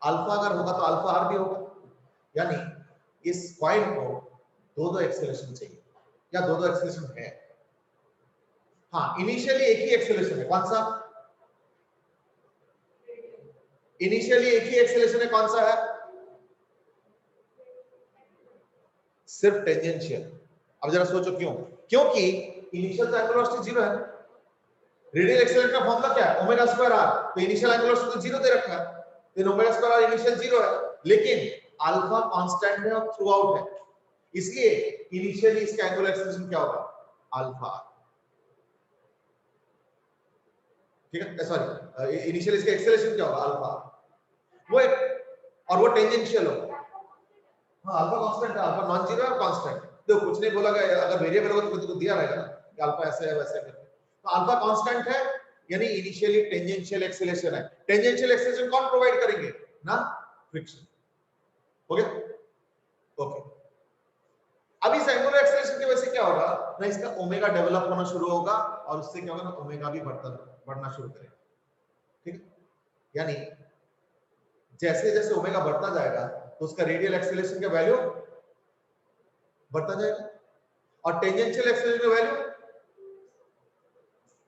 अल्फा अगर होगा तो अल्फा आर भी होगा, यानी इस पॉइंट को दो एक्सेलरेशन चाहिए या दो एक्सेलरेशन है। हाँ, इनिशियली एक ही एक्सेलरेशन है, कौन सा? इनिशियली एक ही एक्सेलरेशन है, कौन सा है? सिर्फ टेंजेंशियल। अब जरा सोचो क्यों? क्योंकि इनिशियल तो एंगुलर वेलोसिटी 0 है। रेडियल एक्सेलरेशन का फॉर्मूला क्या है? Omega square R. तो इनिशियल एंगुलर वेलोसिटी तो 0 दे रखा है, तो ओमेगा स्क्वायर आर इनिशियल 0 है, लेकिन अल्फा कांस्टेंट है और थ्रू आउट है, इसलिए इनिशियली इसका एंगुलर एक्सेलरेशन क्या होगा? अल्फा। ठीक है, सॉरी, इनिशियली इसका एक्सेलरेशन क्या होगा? अल्फा। वो और वो टेंजेंशियल होगा। हाँ, अल्फा कांस्टेंट है, अल्फा नॉन जीरो है, कांस्टेंट। देखो कुछ नहीं बोला गया, अगर वेरिएबल होगा तो तुमको दिया रहेगा ना कि अल्फा ऐसे है वैसे है। तो अल्फा कांस्टेंट है, यानी इनिशियली टेंजेंशियल एक्सेलरेशन है। टेंजेंशियल एक्सेलरेशन कौन प्रोवाइड करेंगे? ना फ्रिक्शन। हो गया? ओके, अब इस एंगुलर एक्सेलरेशन की वजह से क्या होगा ना, इसका ओमेगा डेवलप होना शुरू होगा और उससे क्या होगा ना, ओमेगा भी बढ़ना शुरू करेगा। ठीक है, यानी जैसे जैसे ओमेगा बढ़ता जाएगा तो उसका रेडियल एक्सेलरेशन का वैल्यू बढ़ता जाएगा और टेंजेंशियल एक्सेलरेशन का वैल्यू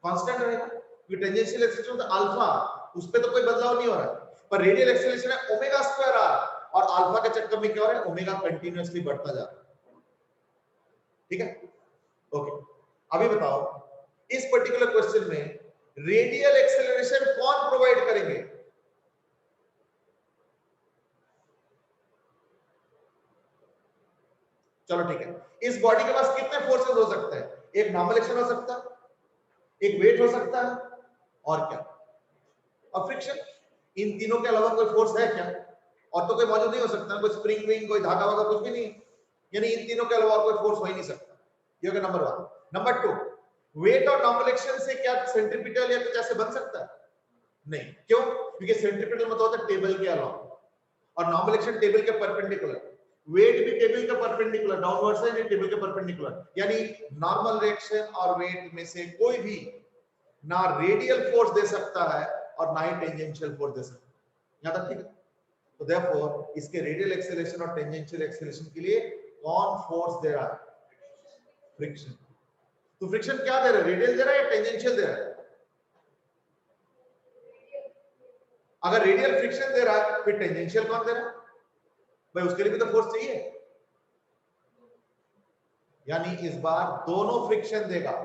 कांस्टेंट रहेगा, क्योंकि टेंजेंशियल एक्सेलरेशन तो अल्फा, उस पे तो कोई बदलाव नहीं हो रहा है, पर रेडियल एक्सेलरेशन है ओमेगा स्क्वायर आर, और अल्फा के चक्कर में क्या हो रहा है? ओमेगा कंटीन्यूअसली बढ़ता जा रहा है। ठीक है, ओके, अभी बताओ इस पर्टिकुलर क्वेश्चन में रेडियल एक्सेलरेशन कौन प्रोवाइड करेंगे? चलो ठीक है, इस बॉडी के पास कितने फोर्सेस हो सकते हैं? एक नॉर्मल एक्शन हो सकता है, एक वेट हो सकता है, और क्या? और फ्रिक्शन। इन तीनों के अलावा कोई फोर्स है क्या? और तो कोई मौजूद नहीं हो सकता, कोई स्प्रिंग विंग, कोई धागा वागा कुछ भी नहीं, यानी इन तीनों के अलावा कोई फोर्स हो ही नहीं सकता। ये हो गया नंबर 1। नंबर 2, वेट और नॉर्मल एक्शन से क्या सेंट्रीपिटल या कुछ ऐसे बन सकता है? नहीं। क्यों? क्योंकि सेंट्रीपिटल मतलब होता है टेबल के अलावा और नॉर्मल एक्शन टेबल के परपेंडिकुलर, वेट भी टेबल के परपेंडिकुलर, डाउनवर्ड से नहीं टेबल के परपेंडिकुलर, यानी नॉर्मल रिएक्शन और वेट में से कोई भी ना रेडियल फोर्स दे सकता है और ना ही टेंजेंशियल फोर्स दे सकता है। यहां तक ठीक है? तो देयरफॉर इसके रेडियल एक्सेलरेशन और टेंजेंशियल एक्सेलरेशन के लिए कौन फोर्स दे रहा है? फ्रिक्शन। तो फ्रिक्शन क्या दे रहा है? रेडियल दे रहा है या टेंजेंशियल दे रहा है? अगर रेडियल फ्रिक्शन दे रहा है फिर टेंजेंशियल कौन दे रहा है? भाई उसके लिए भी तो फोर्स चाहिए, यानी इस बार दोनों फ्रिक्शन देगा।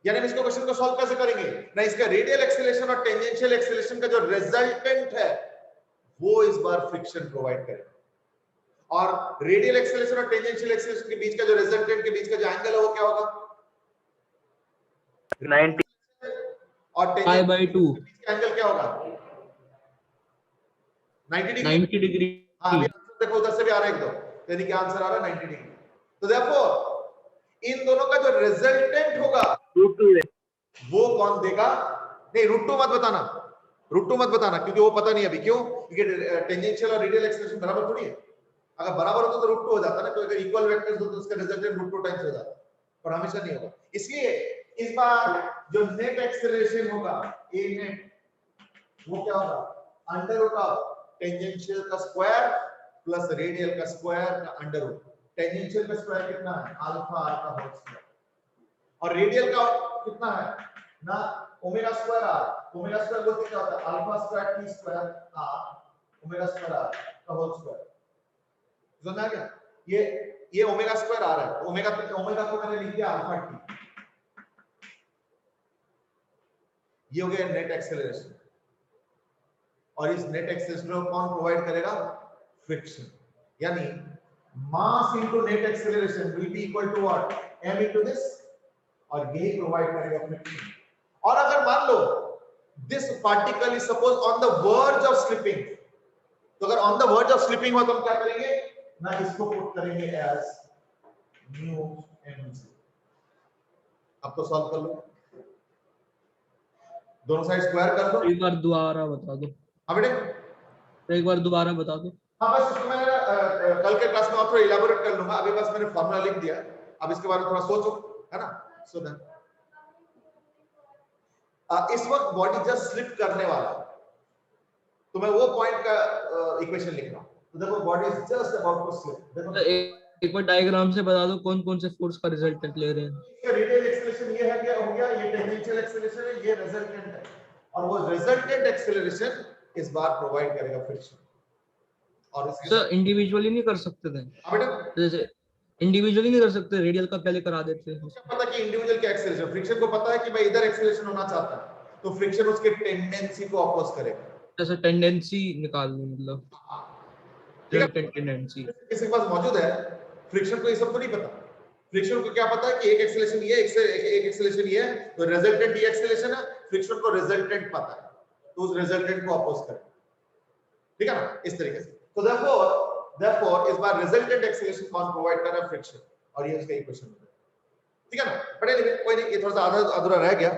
यानी इसको क्वेश्चन को सॉल्व कैसे करेंगे ना, इसका रेडियल एक्सेलरेशन और टेंजेंशियल एक्सेलरेशन का जो रिजल्टेंट है वो इस बार फ्रिक्शन प्रोवाइड करेगा, और रेडियल एक्सेलरेशन और टेंजेंशियल एक्सेलरेशन के बीच का जो रिजल्टेंट के बीच का जो एंगल है वो क्या होगा? 90 और पाई बाय 2 एंगल क्या होगा? 90 डिग्री। हाँ, अभी आंसर देखो उधर से भी आ रहा है एक दो, यानी कि आंसर आ रहा है 90 डिग्री। तो देयरफॉर इन दोनों का जो रिजल्टेंट होगा √2 है। वो कौन देगा? नहीं, √2 मत बताना, √2 मत बताना, क्योंकि वो पता नहीं अभी। क्यों? क्योंकि टेंजेंशियल और रेडियल एक्सेलरेशन बराबर थोड़ी है। अगर बराबर होता तो √2 हो जाता ना, क्योंकि इक्वल वेक्टर्स हो तो उसका रिजल्टेंट √2 टाइम्स हो जाता, पर हमेशा नहीं होगा। इसलिए इस बार जो नेट एक्सेलरेशन होगा ए नेट, वो क्या होगा? अंडर ऑफ टेंजेंशियल का स्क्वायर प्लस रेडियल का स्क्वायर का अंडर रूट। टेंजेंशियल का स्क्वायर कितना है? अल्फा आर का होल स्क्वायर, और रेडियल का कितना है ना? Omega square R. Omega square बोलते क्या होता है? Alpha square T square R omega square R का होल स्क्वायर। समझ आ गया? ये ओमेगा स्क्वायर आर है, ओमेगा को मैंने लिख दिया अल्फा टी। ये हो गया नेट एक्सेलरेशन, और इस नेट एक्सेलरेशन को कौन प्रोवाइड करेगा? फ्रिक्शन। यानी mass into net acceleration will be equal to what? m into this, और यही प्रोवाइड करेगा फ्रिक्शन। और अगर मान लो this particle is suppose on the verge of slipping, तो अगर on the verge of slipping हो तो हम क्या करेंगे ना, इसको पुट करेंगे एज म्यू mc। अब तो सॉल्व कर लो, दोनों साइड स्क्वायर कर दो। एक बार दोबारा बता दो, हाँ बेटे, एक बार दोबारा बता दो। हाँ बस इसको मैं कल के क्लास में और थोड़ा इलाबोरेट कर लूंगा, अभी बस मैंने फॉर्मूला लिख दिया, अब इसके बारे में थोड़ा सोचो, है ना। सो देन इस वक्त बॉडी जस्ट स्लिप करने वाला है, तो मैं वो पॉइंट का इक्वेशन लिख रहा हूं। तो देखो body is just about to slip. देखो एक बार डायग्राम से बता दो कौन कौन से फोर्स का रिजल्टेंट ले रहे हैं। इसका रेडियल एक्सेलरेशन ये है, क्या हो गया, ये टेंजेंशियल एक्सेलरेशन है, ये रिजल्टेंट है, और वो रिजल्टेंट एक्सेलरेशन इस बार प्रोवाइड करेगा फ्रिक्शन। और इसके सर इंडिविजुअली नहीं कर सकते थे, बेटा जैसे इंडिविजुअली नहीं कर सकते, रेडियल का पहले करा देते हैं। पता कि इंडिविजुअल क्या एक्सेलरेशन, फ्रिक्शन को पता है कि भाई इधर एक्सेलरेशन होना चाहता है, तो फ्रिक्शन उसके टेंडेंसी को अपोज करेगा। जैसे टेंडेंसी निकालनी, मतलब टेंडेंसी किसी के पास मौजूद है, फ्रिक्शन को ये सब तो नहीं पता। फ्रिक्शन को क्या पता है कि एक एक्सेलरेशन ये एक एक्सेलरेशन ये है, तो रिजल्टेंट ये एक्सेलरेशन है, फ्रिक्शन को रिजल्टेंट पता है, तो उस रिजल्टेंट को अपोज करें, ठीक है ना, इस तरीके से। तो therefore इस बार रिजल्टेंट एक्सेलरेशन कौन प्रोवाइड कर रहा है, फ्रिक्शन, और ये उसका इक्वेशन है, ठीक है ना। बट एनीवे कोई नहीं, ये थोड़ा सा आधा अधूरा रह गया,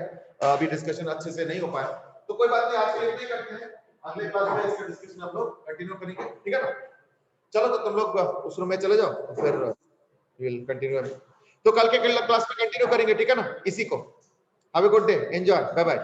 अभी डिस्कशन अच्छे से नहीं हो पाया, तो कोई बात नहीं, आज के लिए नहीं करते हैं, अगले क्लास में इसका डिस्कशन हम लोग कंटिन्यू करेंगे, ठीक है ना। चलो तो तुम लोग उस रूम में चले जाओ, फिर विल कंटिन्यू। तो कल के क्लास में कंटिन्यू करेंगे, ठीक है ना, इसी को। Have a good day, enjoy, bye bye.